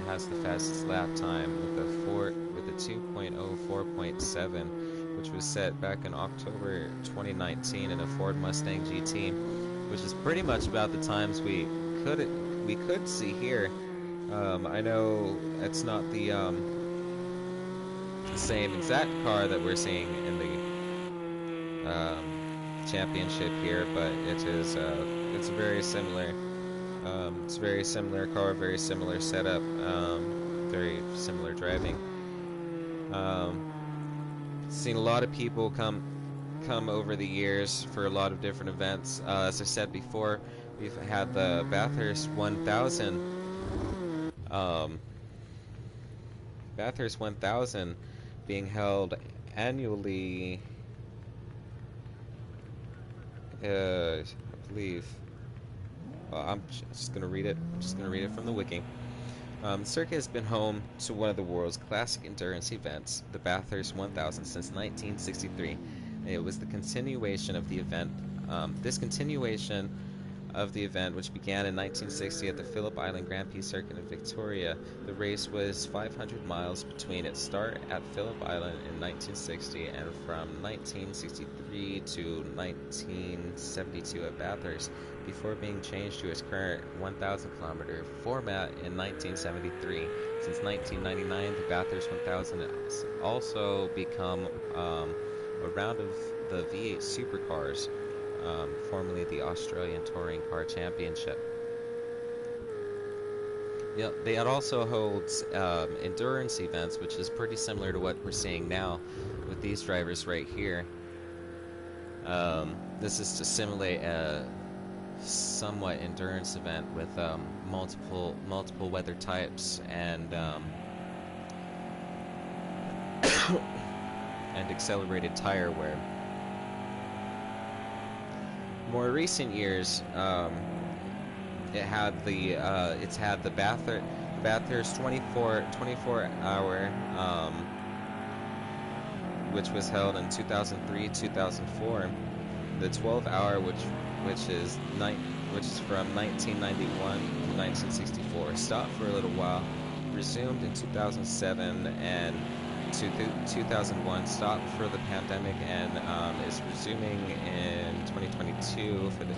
Speaker 1: has the fastest lap time with a 2.04.7, which was set back in October 2019 in a Ford Mustang GT, which is pretty much about the times we could see here. I know it's not the same exact car that we're seeing in the championship here, but it is it's very similar. It's a very similar car, very similar setup, very similar driving. Um, Seen a lot of people come over the years for a lot of different events. As I said before, we've had the Bathurst 1000. Um, Bathurst 1000 being held annually, I believe. I'm just gonna read it. I'm just gonna read it from the wiki. The circuit has been home to one of the world's classic endurance events, the Bathurst 1000, since 1963. It was the continuation of the event. This continuation of the event, which began in 1960 at the Phillip Island Grand Prix Circuit in Victoria. The race was 500 miles between its start at Phillip Island in 1960 and from 1963 to 1972 at Bathurst, before being changed to its current 1,000-kilometer format in 1973. Since 1999, the Bathurst 1000 has also become a round of the V8 supercars, formerly the Australian Touring Car Championship. Yeah, it also holds endurance events, which is pretty similar to what we're seeing now with these drivers right here. This is to simulate a somewhat endurance event with multiple weather types and and accelerated tire wear. More recent years, it's had the Bathurst 24-hour, which was held in 2003, 2004. The 12-hour, which is from 1991 to 1964, stopped for a little while, resumed in 2007 and to 2001, stopped for the pandemic, and is resuming in 2022 for the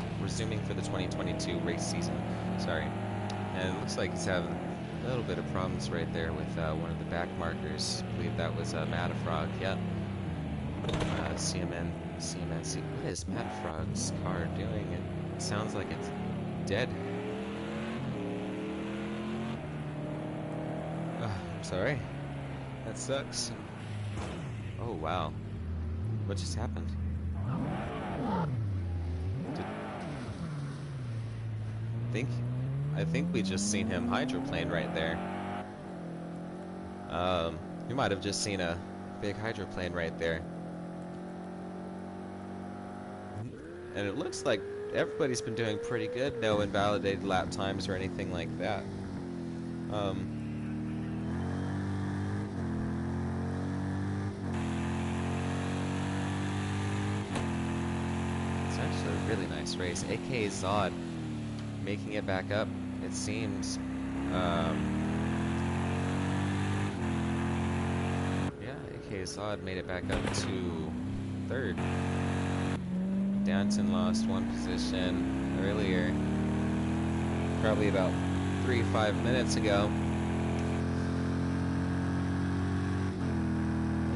Speaker 1: 2022 race season. Sorry, and it looks like he's having a little bit of problems right there with one of the back markers. I believe that was Matafrog. Yep. CMNC. What is Matafrog's car doing? It sounds like it's dead. I'm sorry. That sucks. Oh wow. What just happened? I think we just seen him hydroplane right there. We might have just seen a big hydroplane right there. And it looks like everybody's been doing pretty good. No invalidated lap times or anything like that. It's actually a really nice race. AK Zod making it back up, it seems. Yeah, AK Zod made it back up to third. Danton lost one position earlier, probably about 3-5 minutes ago.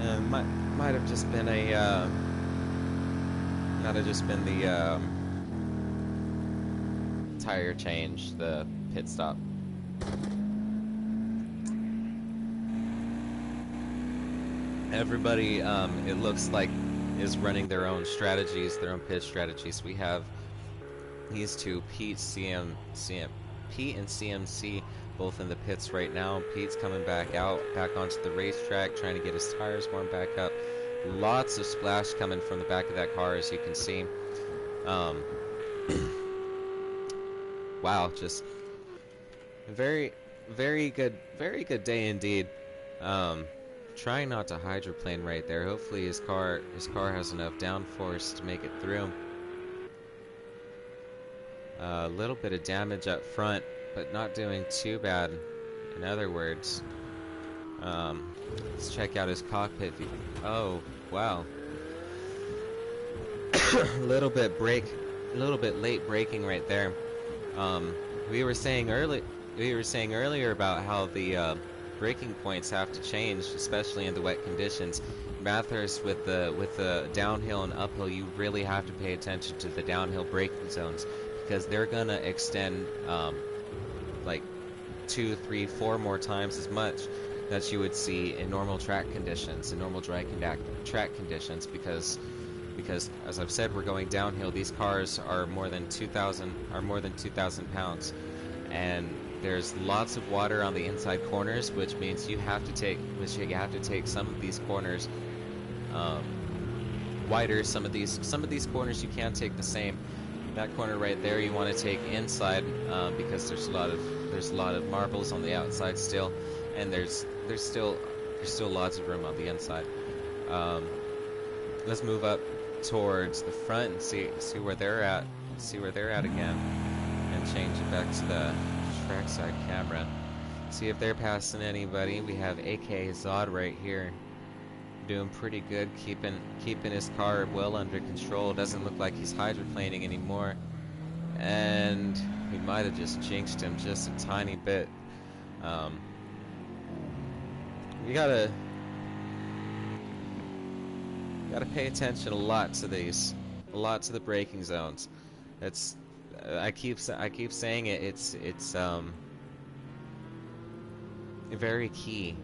Speaker 1: And might have just been a the tire change, the pit stop. Everybody, it looks like, is running their own strategies, their own pit strategies. We have these two, Pete and CMC, both in the pits right now. Pete's coming back onto the racetrack, trying to get his tires warmed back up. Lots of splash coming from the back of that car, as you can see. Wow, just very good day indeed. Trying not to hydroplane right there. Hopefully his car has enough downforce to make it through. A little bit of damage up front, but not doing too bad. In other words, let's check out his cockpit view. Oh, wow. a little bit late braking right there. We were saying we were saying earlier about how the braking points have to change, especially in the wet conditions. Bathurst with the downhill and uphill, you really have to pay attention to the downhill braking zones because they're gonna extend like 2, 3, 4 more times as much that you would see in normal track conditions, in normal track conditions, because as I've said, we're going downhill. These cars are more than 2,000 pounds, and there's lots of water on the inside corners, which means you have to take some of these corners wider. Some of these corners you can't take the same. That corner right there you want to take inside because there's a lot of marbles on the outside still, and there's still lots of room on the inside. Let's move up towards the front and see where they're at. See where they're at again, and change it back to the trackside camera. See if they're passing anybody. We have AK Zod right here, doing pretty good, keeping his car well under control. Doesn't look like he's hydroplaning anymore, and we might have just jinxed him just a tiny bit. We gotta pay attention a lot to the braking zones. It's I keep saying it. It's very key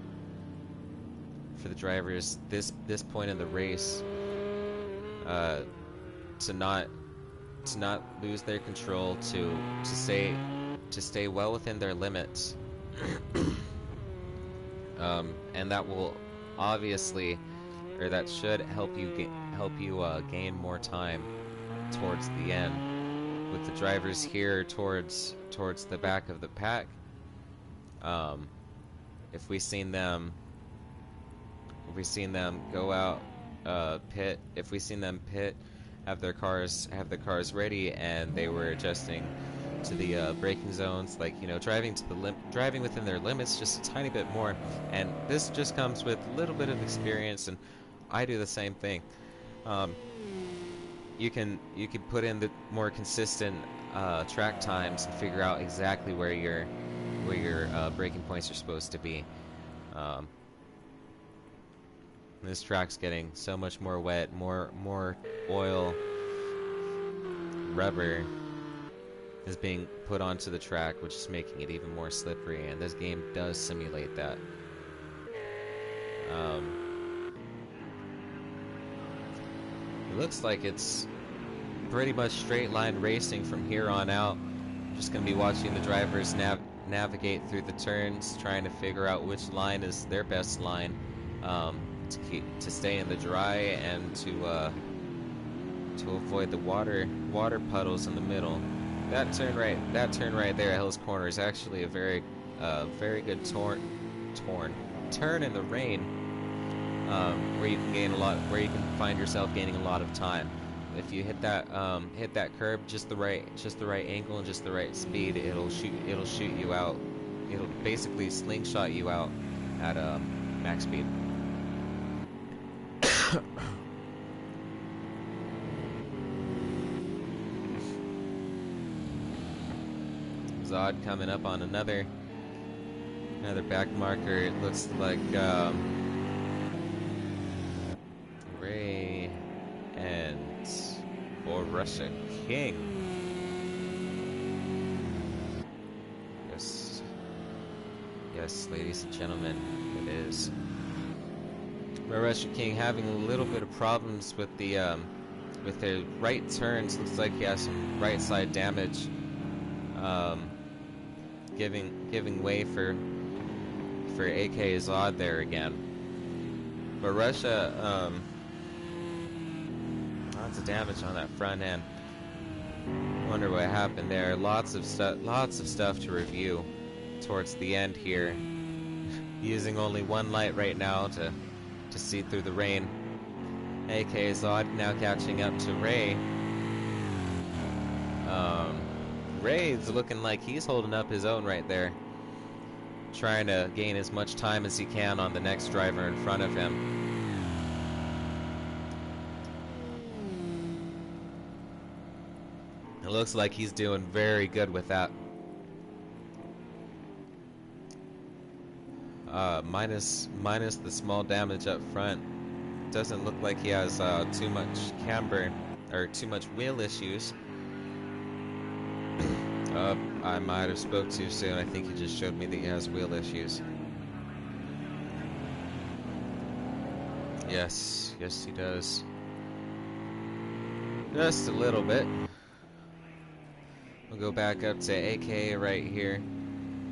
Speaker 1: for the drivers this point in the race to not lose their control, to stay well within their limits, and that will obviously, or that should help you gain more time towards the end. With the drivers here towards the back of the pack, if we seen them go out, pit, if we seen them pit, have their cars ready, and they were adjusting to the braking zones, like, you know, driving within their limits just a tiny bit more. And this just comes with a little bit of experience, and I do the same thing. You can put in the more consistent track times and figure out exactly where your braking points are supposed to be. This track's getting so much more wet, more oil, rubber is being put onto the track, which is making it even more slippery, and this game does simulate that. It looks like it's pretty much straight line racing from here on out. I'm just going to be watching the drivers navigate through the turns, trying to figure out which line is their best line to stay in the dry and to avoid the water puddles in the middle. That turn right there at Hills Corner is actually a very good turn in the rain, where you can find yourself gaining a lot of time. If you hit that curb just the right angle and just the right speed, it'll shoot you out. It'll basically slingshot you out at max speed. Zod coming up on another back marker. It looks like Ray and Russia King. Yes, ladies and gentlemen, it is. Russia King having a little bit of problems with the right turns. Looks like he has some right side damage. Giving way for AK Zod there again. But Russia, lots of damage on that front end. Wonder what happened there. Lots of stuff to review towards the end here. Using only one light right now to see through the rain. AK Zod now catching up to Ray. Ray's looking like he's holding up his own right there, trying to gain as much time as he can on the next driver in front of him. It looks like he's doing very good with that. minus the small damage up front. Doesn't look like he has too much camber or too much wheel issues. I might have spoke too soon. I think he just showed me that he has wheel issues. Yes, yes he does. Just a little bit. We'll go back up to AK right here.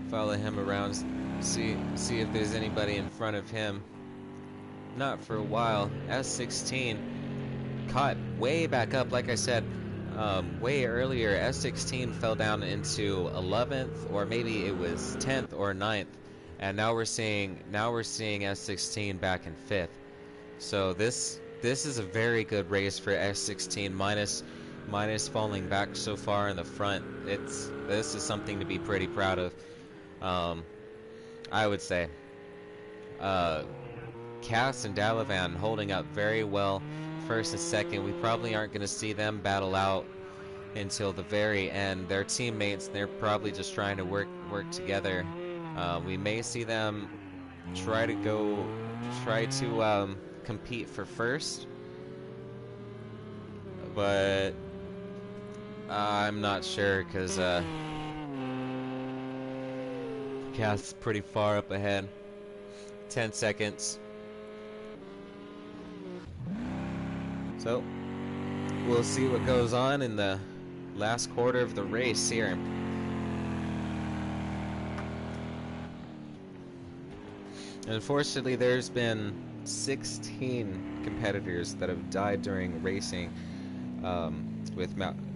Speaker 1: Follow him around, see if there's anybody in front of him. Not for a while. S16 caught way back up, like I said, way earlier. S16 fell down into 11th, or maybe it was 10th or 9th, and now we're seeing S16 back in 5th. So this is a very good race for S16 minus falling back so far in the front. This is something to be pretty proud of. I would say. Cass and Dalavan holding up very well, first and second. We probably aren't going to see them battle out until the very end. They're teammates. They're probably just trying to work together. We may see them try to compete for first, but I'm not sure because Cass is pretty far up ahead. 10 seconds. So, we'll see what goes on in the last quarter of the race here. Unfortunately, there's been 16 competitors that have died during racing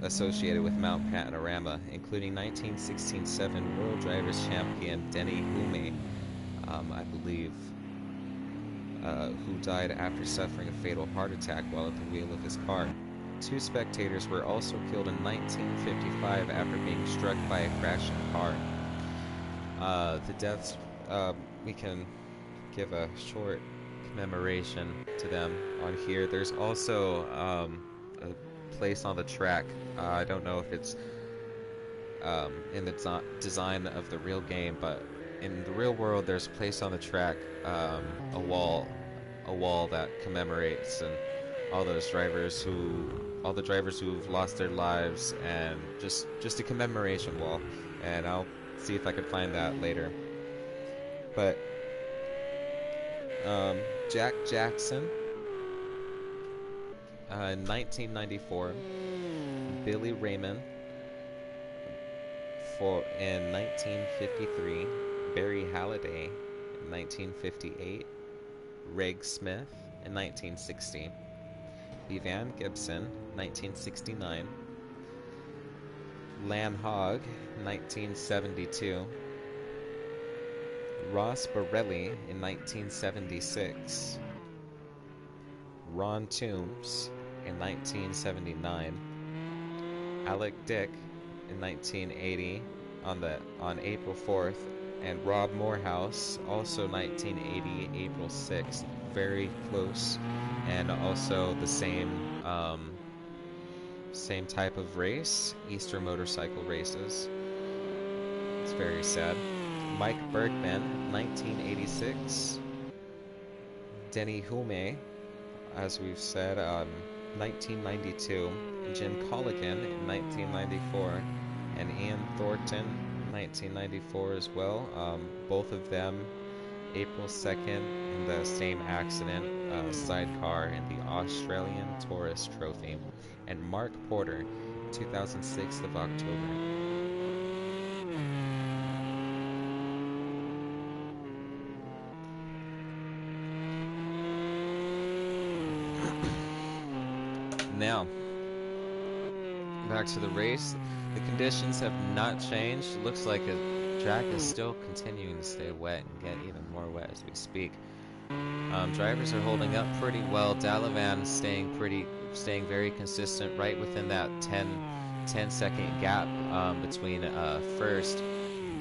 Speaker 1: associated with Mount Panorama, including 1916-7 World Drivers Champion Denny Hume, I believe, who died after suffering a fatal heart attack while at the wheel of his car. 2 spectators were also killed in 1955 after being struck by a crashing car. The deaths, we can give a short commemoration to them on here. There's also a place on the track. I don't know if it's in the design of the real game, but in the real world, there's a place on the track, a wall that commemorates and all the drivers who've lost their lives, and just a commemoration wall. And I'll see if I can find that later. But Jack Jackson, in 1994, Billy Raymond in 1953, Barry Halliday in 1958, Reg Smith in 1960, Evan Gibson 1969, Lan Hogg 1972, Ross Borelli in 1976, Ron Toombs in 1979, Alec Dick in 1980 on April 4th, and Rob Morehouse also 1980 April 6th. Very close, and also the same type of race, Easter motorcycle races. It's very sad. Mike Bergman, 1986. Denny Hume, as we've said, 1992. Jim Colligan in 1994. And Ian Thornton, 1994 as well. Both of them April 2nd in the same accident, sidecar in the Australian Tourist Trophy. And Mark Porter, 2006 of October. Now, back to the race. The conditions have not changed. It looks like the track is still continuing to stay wet and get even more wet as we speak. Drivers are holding up pretty well. Dalavan staying very consistent, right within that 10 second gap between first.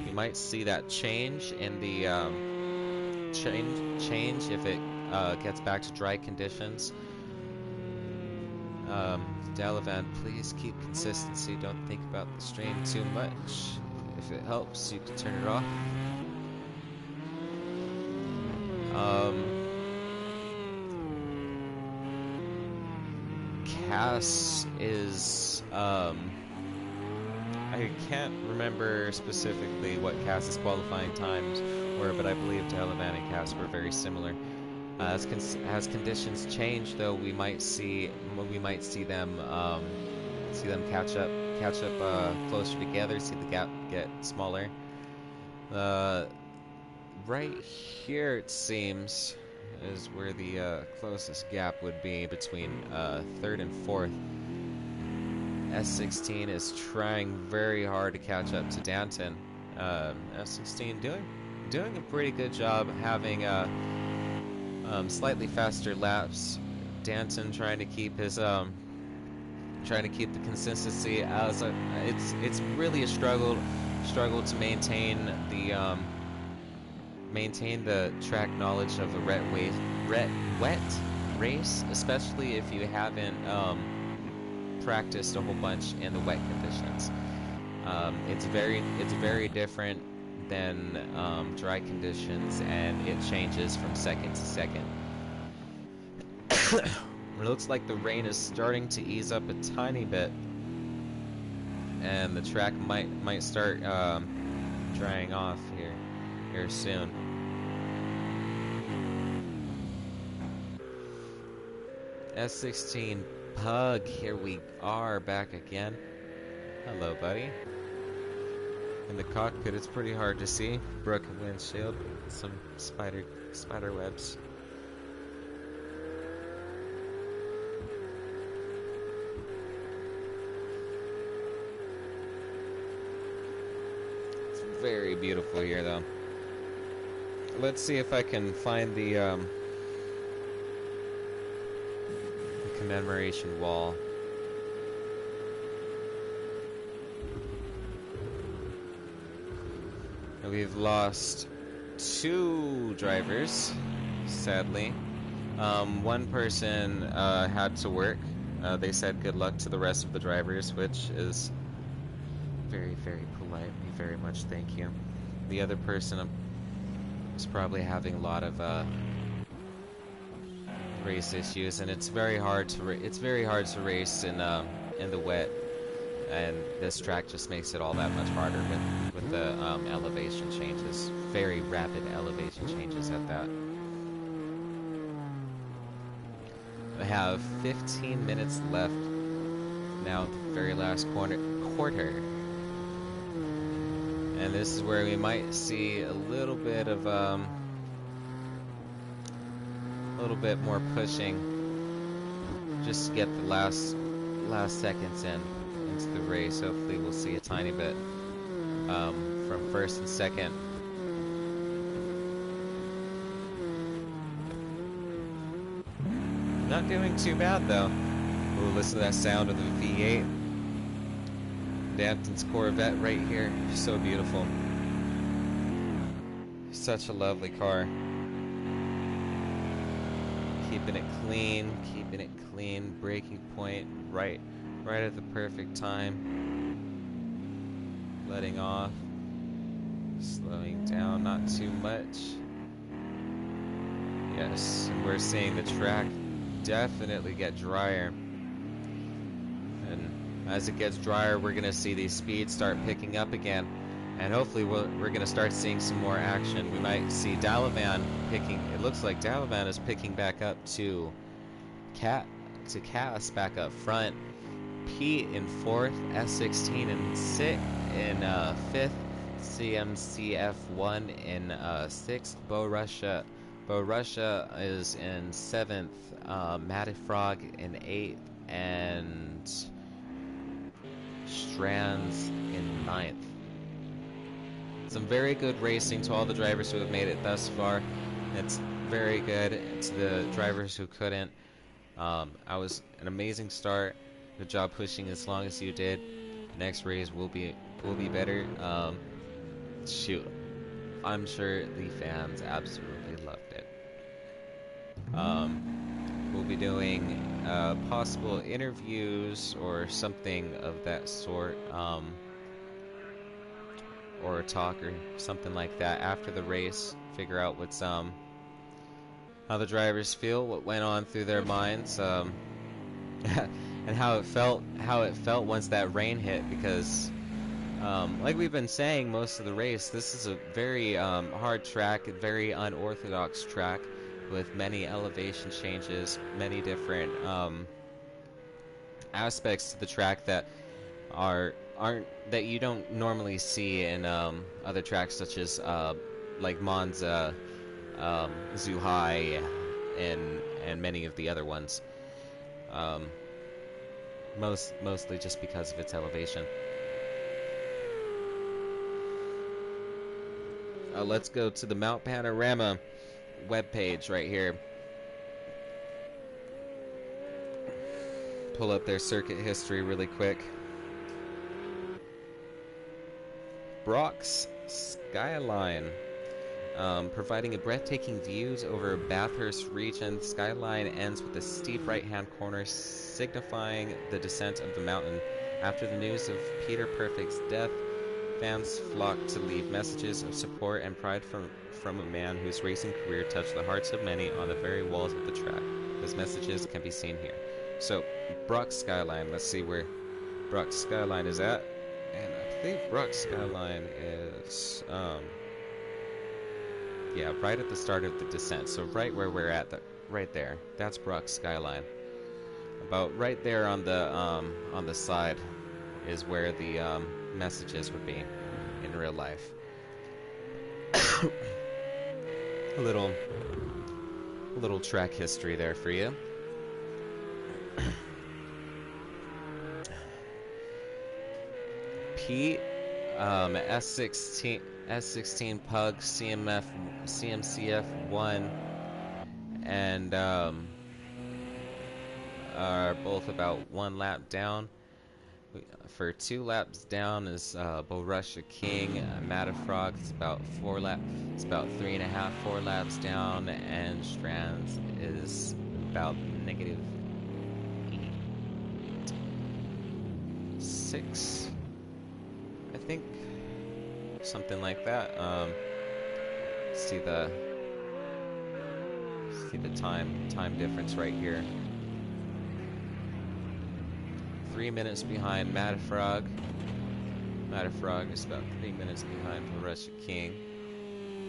Speaker 1: You might see that change in the change if it gets back to dry conditions. Dalavan, please keep consistency. Don't think about the stream too much. If it helps, you can turn it off. Cass is I can't remember specifically what Cass's qualifying times were, but I believe Delavan and Cass were very similar. As conditions change, though, we might see them catch up closer together. See the gap get smaller. Uh, right here it seems is where the closest gap would be between third and fourth. S16 is trying very hard to catch up to Danton. S16 doing a pretty good job having slightly faster laps. Danton trying to keep the consistency. It's really a struggle to maintain the track knowledge of a wet race, especially if you haven't practiced a whole bunch in the wet conditions. It's very different than dry conditions, and it changes from second to second. It looks like the rain is starting to ease up a tiny bit, and the track might start drying off here soon. S16 Pug, here we are back again. Hello, buddy. In the cockpit, it's pretty hard to see. Broken windshield, some spider webs. It's very beautiful here, though. Let's see if I can find the commemoration wall. We've lost 2 drivers, sadly. One person had to work. They said good luck to the rest of the drivers, which is very, very polite. We very much thank you. The other person is probably having a lot of race issues, and it's very hard to race in the wet. And this track just makes it all that much harder with the elevation changes. Very rapid elevation changes at that. I have 15 minutes left now, the very last quarter. And this is where we might see a little bit of a little bit more pushing just to get the last seconds into the race. Hopefully we'll see a tiny bit from first and second. Not doing too bad though. Ooh, listen to that sound of the V8. Danton's Corvette right here. So beautiful. Such a lovely car. Keeping it clean, braking point right at the perfect time. Letting off, slowing down, not too much. Yes, and we're seeing the track definitely get drier. And as it gets drier, we're gonna see these speeds start picking up again. And hopefully we're gonna start seeing some more action. We might see Dalavan picking. It looks like Dalavan is picking back up to Cass back up front. Pete in 4th, S16 in 5th, CMCF1 in 6th. Bo Russia is in 7th, Matty Frog in 8th, and Strands in 9th. Some very good racing to all the drivers who have made it thus far. It's very good to the drivers who couldn't. I was an amazing start. Good job pushing as long as you did. Next race will be better. Shoot, I'm sure the fans absolutely loved it. We'll be doing possible interviews or something of that sort. Or a talk or something like that after the race. Figure out what's how the drivers feel, what went on through their minds, and how it felt once that rain hit. Because, like we've been saying most of the race, this is a very hard track, a very unorthodox track with many elevation changes, many different aspects to the track that aren't that you don't normally see in other tracks such as like Monza, Zhuhai, and many of the other ones. Um, mostly just because of its elevation. Let's go to the Mount Panorama webpage right here. Pull up their circuit history really quick. Brock's Skyline, providing a breathtaking views over Bathurst region. Skyline ends with a steep right-hand corner, signifying the descent of the mountain. After the news of Peter Perfect's death, fans flocked to leave messages of support and pride from a man whose racing career touched the hearts of many on the very walls of the track. Those messages can be seen here. So, Brock's Skyline, let's see where Brock's Skyline is at. And I think Brock's Skyline is, yeah, right at the start of the descent. So right where we're at, right there. That's Brock's Skyline. About right there on the side is where the messages would be in real life. a little track history there for you. Pete, S16 Pug, CMCF 1, and are both about 1 lap down. For 2 laps down is Borussia King, Matafrog. It's about 4 laps. It's about 3.5, 4 laps down, and Strands is about -6. I think something like that. See the time difference right here. 3 minutes behind Matafrog. Matafrog is about 3 minutes behind Borussia King.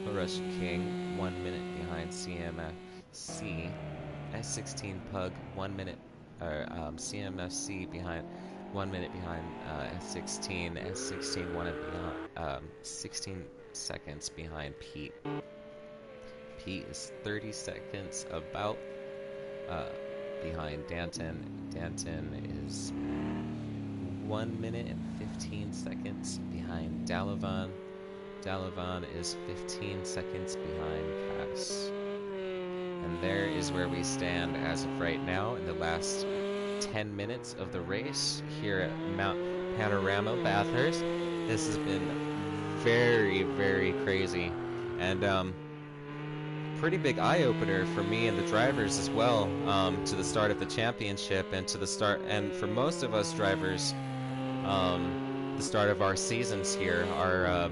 Speaker 1: Borussia King 1 minute behind CMFC. S16 Pug 1 minute, CMFC behind 1 minute behind S16. S16 1 behind, 16 seconds behind Pete. Pete is 30 seconds about behind Danton. Danton is 1 minute and 15 seconds behind Dalavan. Dalavan is 15 seconds behind Cass. And there is where we stand as of right now in the last 10 minutes of the race here at Mount Panorama, Bathurst. This has been very, very crazy, and pretty big eye-opener for me and the drivers as well, to the start of the championship and to the start, and for most of us drivers, the start of our seasons here. Our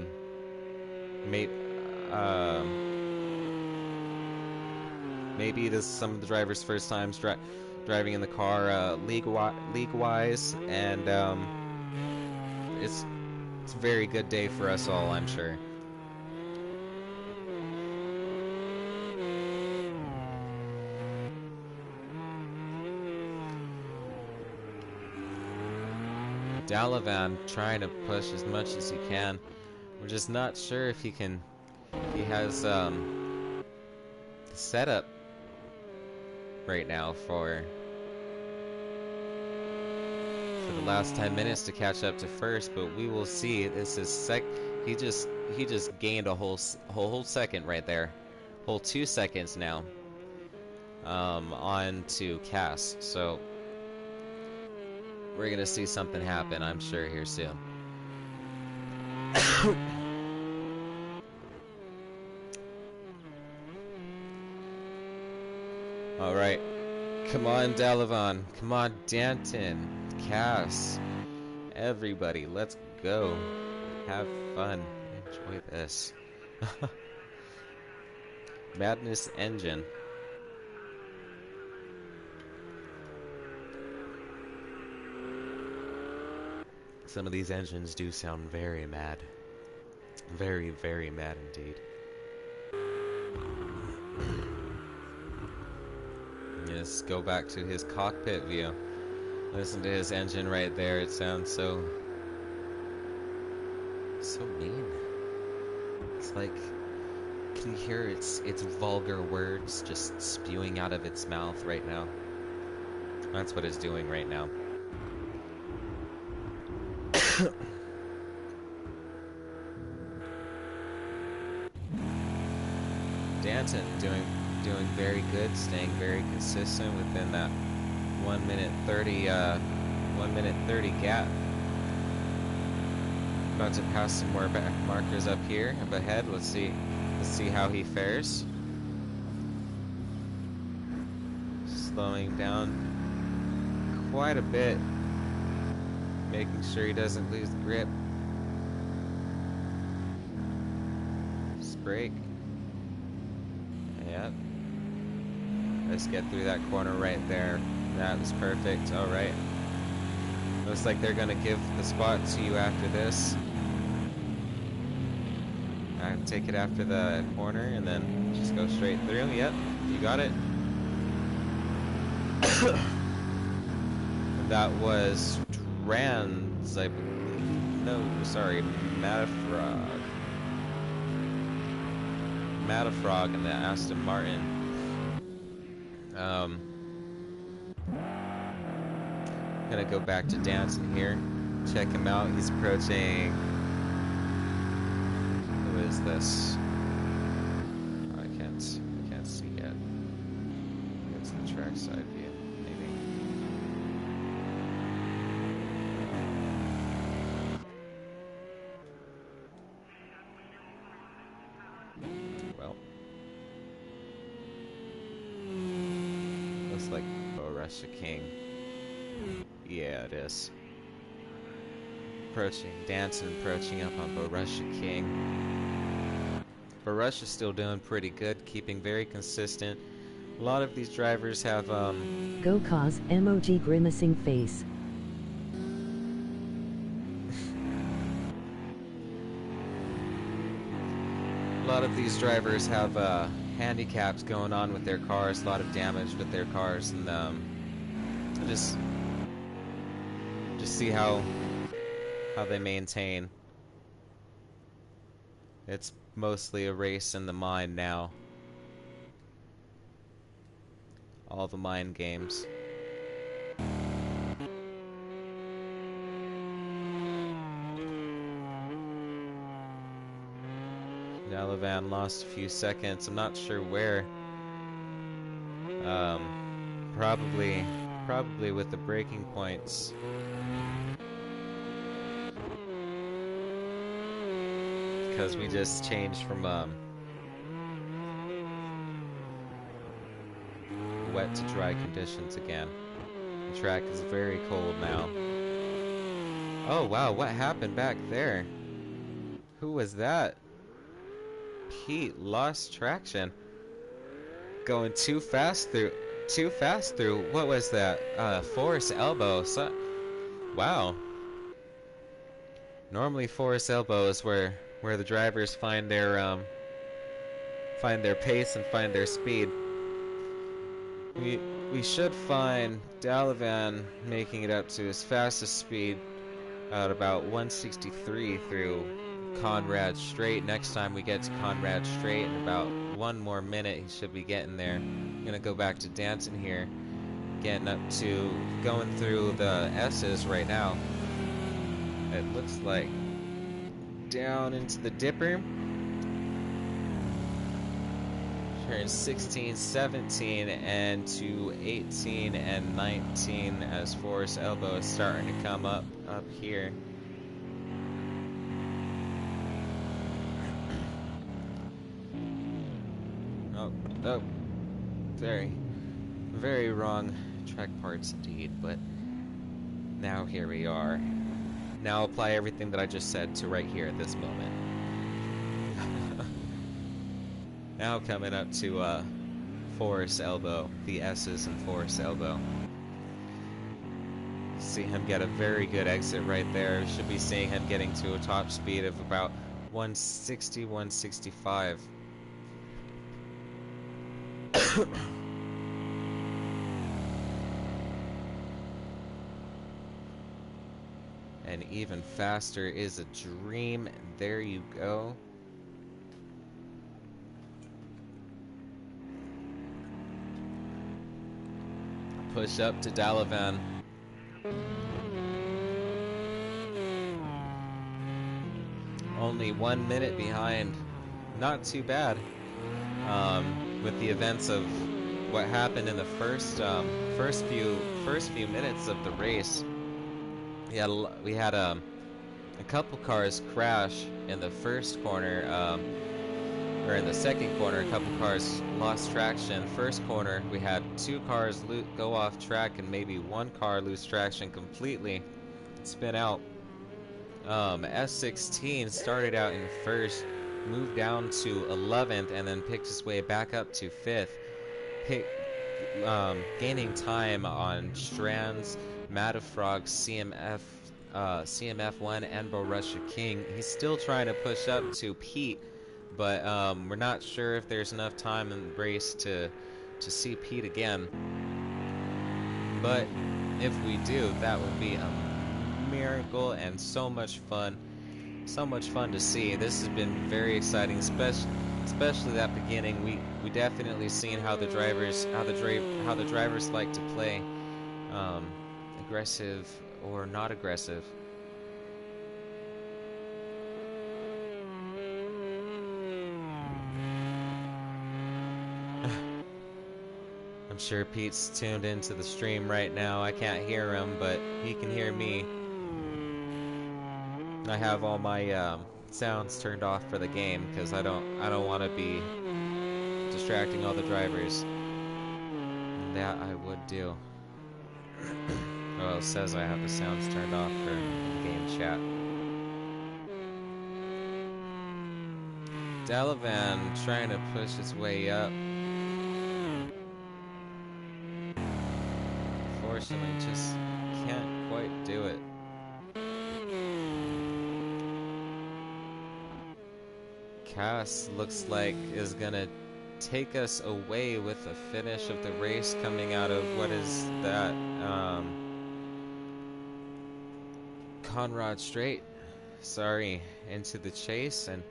Speaker 1: maybe it is some of the drivers' first times driving in the car league-wise, and it's a very good day for us all, I'm sure. Dalavan trying to push as much as he can. We're just not sure if he can. He has the setup right now for the last 10 minutes to catch up to first, but we will see. This is he just gained a whole second right there, whole 2 seconds now, on to Cass. So we're gonna see something happen, I'm sure, here soon. All right, come on, Dalavan, come on, Danton, Cass, everybody, let's go, have fun, enjoy this. Madness Engine, Some of these engines do sound very mad. Very, very mad indeed. Just go back to his cockpit view. Listen to his engine right there. It sounds so mean. It's like, can you hear its vulgar words just spewing out of its mouth right now? That's what it's doing right now. Danton doing very good, staying very consistent within that 1 minute 30 gap. About to pass some more back markers up here up ahead. Let's see how he fares. Slowing down quite a bit, making sure he doesn't lose the grip. Just brake. Yep. Let's get through that corner right there. That was perfect. Alright. Looks like they're gonna give the spot to you after this. Take it after the corner and then just go straight through. Yep, you got it. That was Trans, I believe. No, sorry, Matafrog and the Aston Martin. Gonna go back to Danton here. Check him out. He's approaching. Who is this? I can't see yet. It's the trackside view, maybe. Well, looks like Borussia King. Yeah, it is. Danton approaching up on Borussia King. Borussia's still doing pretty good, keeping very consistent. A lot of these drivers have,
Speaker 3: Go cause emoji grimacing face.
Speaker 1: a lot of these drivers have, handicaps going on with their cars, a lot of damage with their cars, and, just see how they maintain. It's mostly a race in the mind now. All the mind games. Dalavan lost a few seconds. I'm not sure where. Probably with the braking points. Because we just changed from wet to dry conditions again. The track is very cold now. Oh wow, what happened back there? Who was that? Pete lost traction. Going too fast through. What was that? Forest elbow. Wow. Normally Forest elbow is where the drivers find their pace and find their speed. We should find Dalavan making it up to his fastest speed at about 163 through Conrad Straight. Next time we get to Conrad Straight, in about 1 more minute, he should be getting there. I'm gonna go back to Danton here, getting up to going through the S's right now. It looks like down into the dipper. Turn 16, 17, and to 18 and 19 as Forest Elbow is starting to come up here. Oh, very, very wrong track parts indeed, but now here we are. Now apply everything that I just said to right here at this moment. Now coming up to Forest Elbow, the S's and Forest Elbow. See him get a very good exit right there. Should be seeing him getting to a top speed of about 160, 165. And even faster is a dream. There you go. Push up to Dalavan. Only 1 minute behind. Not too bad. With the events of what happened in the first few minutes of the race. We had a couple cars crash in the first corner, or in the second corner. A couple cars lost traction. First corner, we had 2 cars go off track and maybe 1 car lose traction completely, spin out. S16 started out in first, moved down to 11th, and then picked his way back up to 5th. Gaining time on Strands, Matafrog, CMF1, and Borussia King. He's still trying to push up to Pete, but we're not sure if there's enough time in the race to see Pete again. But if we do, that would be a miracle and so much fun. So much fun to see. This has been very exciting, especially that beginning. We definitely seen how the drivers like to play, aggressive or not aggressive. I'm sure Pete's tuned into the stream right now. I can't hear him, but he can hear me. I have all my sounds turned off for the game because I don't want to be distracting all the drivers. And that I would do. Well, it says I have the sounds turned off for game chat. Delavan trying to push his way up. Fortunately, just can't quite do it. Cass looks like is gonna take us away with the finish of the race coming out of what is that Conrad Straight, sorry, into the chase and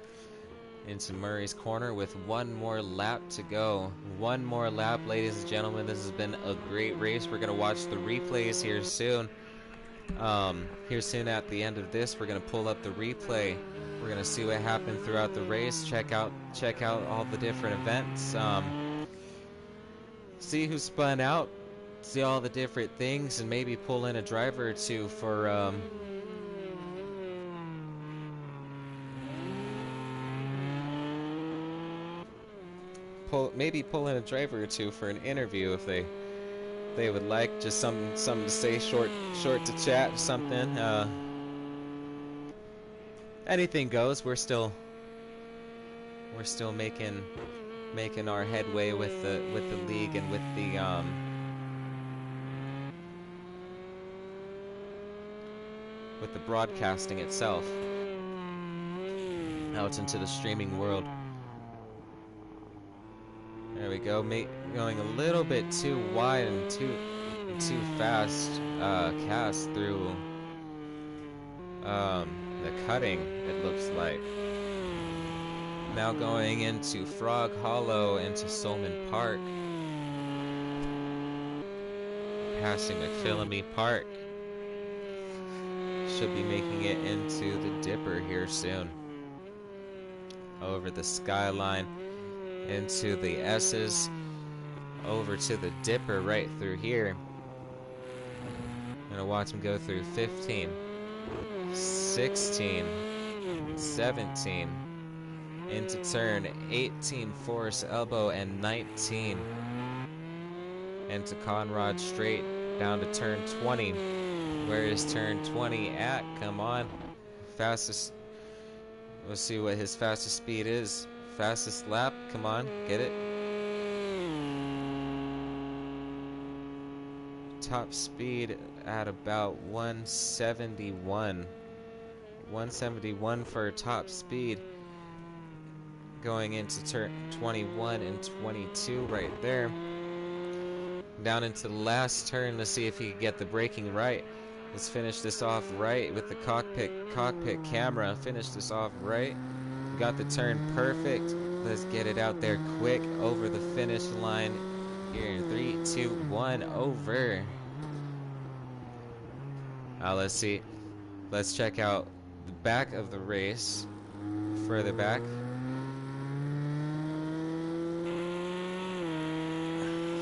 Speaker 1: into Murray's Corner with 1 more lap to go. 1 more lap, ladies and gentlemen. This has been a great race. We're gonna watch the replays here soon. Here soon at the end of this, we're gonna pull up the replay. We're gonna see what happened throughout the race. Check out all the different events. See who spun out. See all the different things, and maybe pull in a driver or two for pull in a driver or two for an interview if they would like. Just something to say, short to chat, something. Anything goes. We're still making our headway with the league and with the broadcasting itself out into the streaming world. There we go. Going a little bit too wide and too fast. Cast through the cutting, it looks like. Now going into Frog Hollow, into Solman Park. Passing McPhillamy Park. Should be making it into the Dipper here soon. Over the Skyline, into the S's, over to the Dipper right through here. Gonna watch him go through 15, 16, 17, into turn 18, Forest Elbow, and 19, into Conrad Straight, down to turn 20. Where is turn 20 at? Come on. Fastest. We'll see what his fastest speed is. Fastest lap. Come on. Get it. top speed at about 171. 171 for top speed. Going into turn 21 and 22 right there. Down into the last turn. Let's see if he can get the braking right. Let's finish this off right with the cockpit camera. Finish this off right. Got the turn perfect. Let's get it out there quick over the finish line. Here in 3, 2, 1, over. Let's see. Let's check out the back of the race. Further back.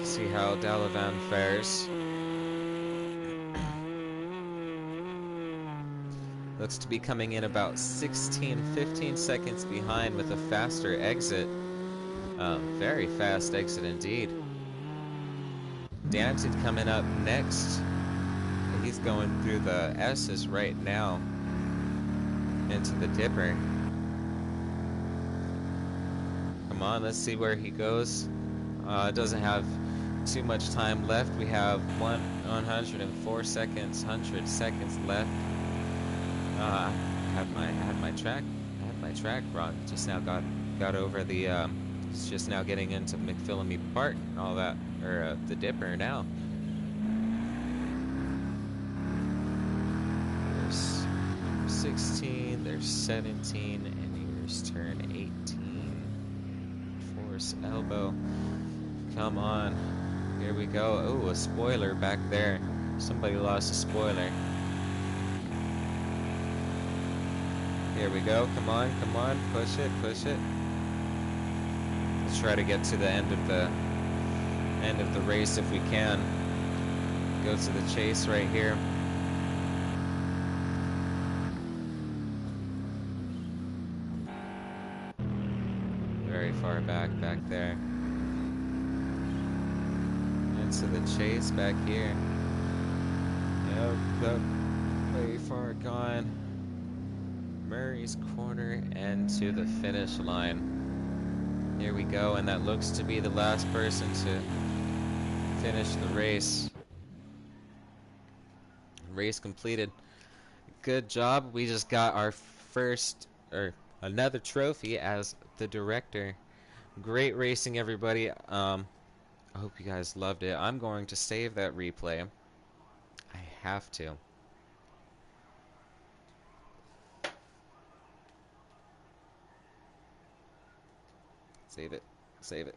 Speaker 1: See how Dalavan fares. Looks to be coming in about 15 seconds behind with a faster exit. Very fast exit indeed. Danton coming up next. He's going through the S's right now into the Dipper. Come on, let's see where he goes. Doesn't have too much time left. We have 104 seconds, 100 seconds left. Had my track wrong. Just now got over the it's just now getting into McPhillamy Park and all that, or the Dipper now. There's 16, there's 17, and here's turn 18. Force elbow. Come on. Here we go. Oh, a spoiler back there. Somebody lost a spoiler. Here we go. Come on, come on. Push it, push it. Let's try to get to the end of the race if we can. Go to the chase right here. Very far back there. Into the chase back here. Yep, way far gone. Murray's corner and to the finish line. Here we go, and that looks to be the last person to finish the race. Race completed. Good job. We just got our first, or another trophy as the director. Great racing, everybody. I hope you guys loved it. I'm going to save that replay. I have to. Save it. Save it.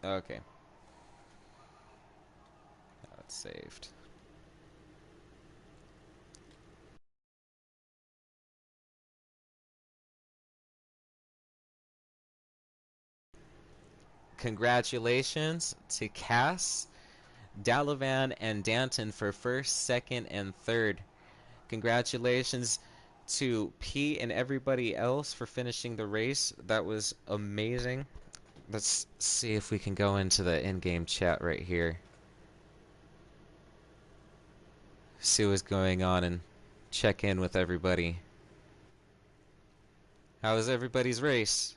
Speaker 1: Okay. Now it's saved. Congratulations to Cass, Dalavan, and Danton for first, second, and third. Congratulations to Pete and everybody else for finishing the race. That was amazing. Let's see if we can go into the in-game chat right here. See what's going on and check in with everybody. How was everybody's race?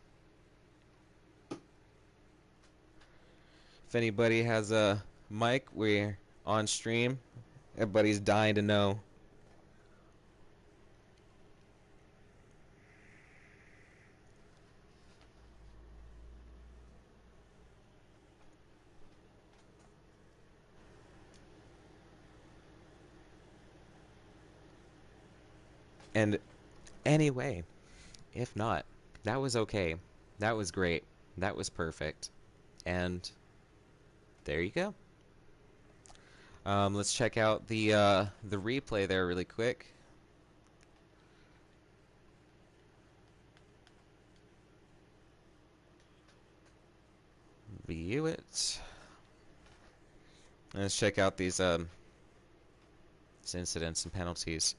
Speaker 1: If anybody has a mic, we're on stream. Everybody's dying to know. And anyway, if not, that was okay. That was great. That was perfect. And there you go. Let's check out the replay there really quick. View it. Let's check out these incidents and penalties.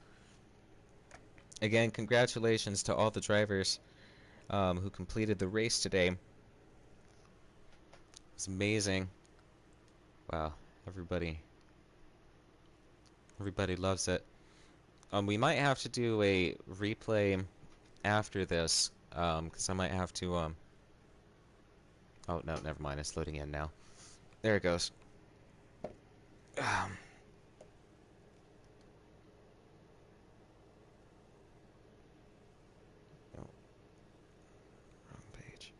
Speaker 1: Again, congratulations to all the drivers who completed the race today. It's amazing. Wow, everybody loves it. We might have to do a replay after this, because I might have to Oh, no, never mind. It's loading in now. There it goes. No, wrong page.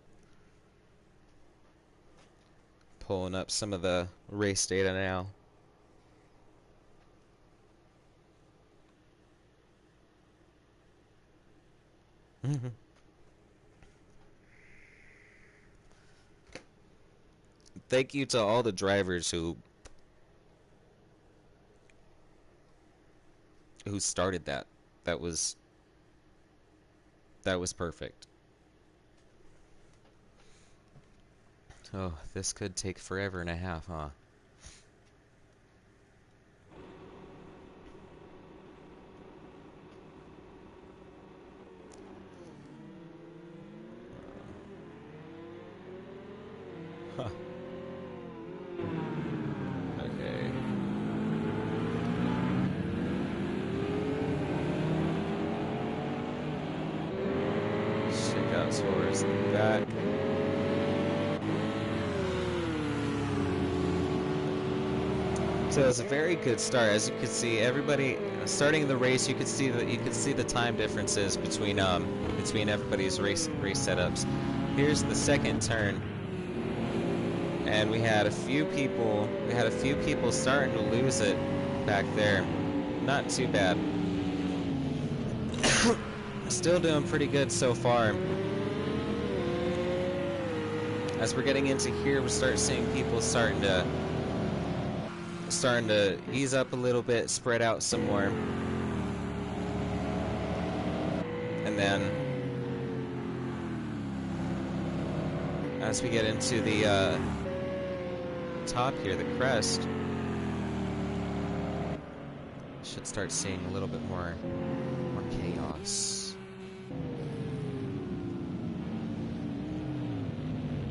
Speaker 1: Pulling up some of the race data now. Thank you to all the drivers who started that. That was perfect. Oh, this could take forever and a half, huh? Huh. Okay. Shakeouts towards the back. So it's a very good start. As you can see, everybody starting the race, you could see the time differences between everybody's race setups. Here's the second turn, and we had a few people starting to lose it back there. Not too bad. Still doing pretty good so far. As we're getting into here, we start seeing people starting to ease up a little bit, spread out some more. And then as we get into the top here, the crest, should start seeing a little bit more chaos.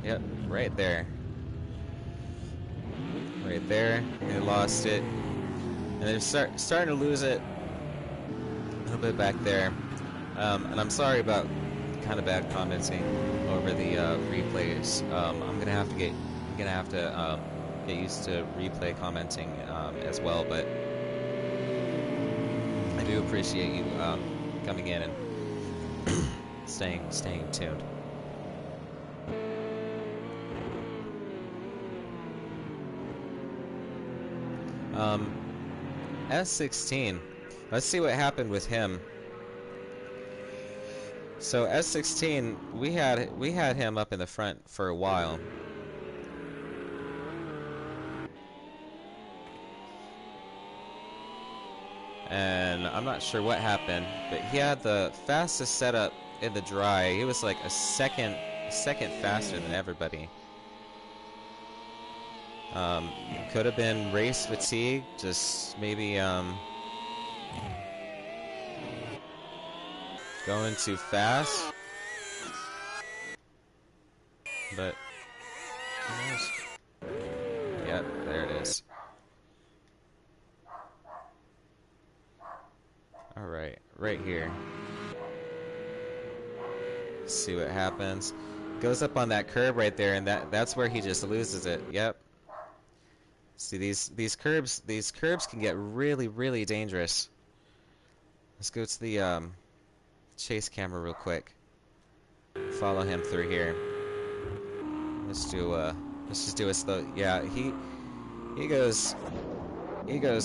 Speaker 1: Yep, right there. Right there, they lost it, and they're starting to lose it a little bit back there. And I'm sorry about kind of bad commenting over the replays. I'm gonna have to get used to replay commenting as well. But I do appreciate you coming in and staying tuned. S16. Let's see what happened with him. So S16, we had him up in the front for a while. And I'm not sure what happened, but he had the fastest setup in the dry. He was like a second faster than everybody. Could have been race fatigue, just maybe going too fast. But who knows? Yep, there it is. Alright, right here. See what happens. Goes up on that curb right there, and that's where he just loses it. Yep. See, these curbs can get really dangerous. Let's go to the chase camera real quick. Follow him through here. Let's just do a slow. Yeah, he goes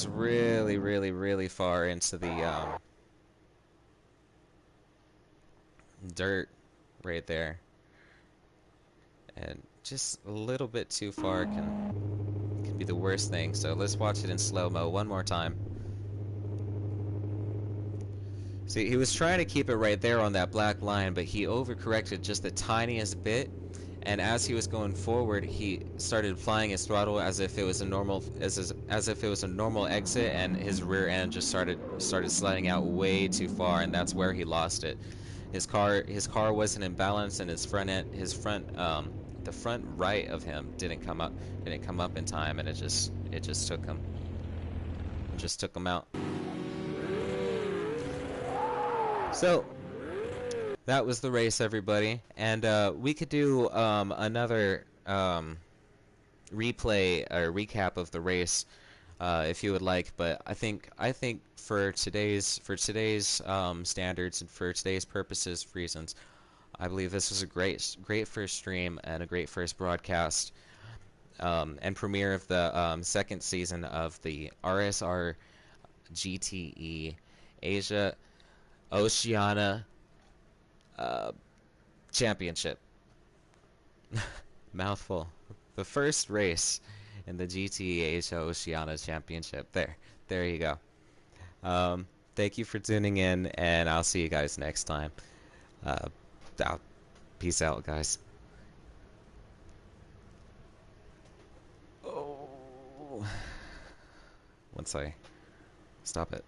Speaker 1: really far into the dirt right there, and just a little bit too far can be the worst thing. So let's watch it in slow-mo one more time. See, he was trying to keep it right there on that black line, but he overcorrected just the tiniest bit, and as he was going forward, he started applying his throttle as if it was a normal exit, and his rear end just started sliding out way too far, and that's where he lost it. His car wasn't in balance, and the front right of him didn't come up in time, and it just took him out. So that was the race, everybody, and we could do another um, replay or recap of the race if you would like, but I think for today's standards and for today's purposes reasons, I believe this was a great first stream and a great first broadcast and premiere of the second season of the RSR GTE Asia-Oceania uh, Championship. Mouthful. The first race in the GTE Asia-Oceania Championship. There you go. Thank you for tuning in, and I'll see you guys next time. Uh, Peace out, guys. Oh, once I stop it.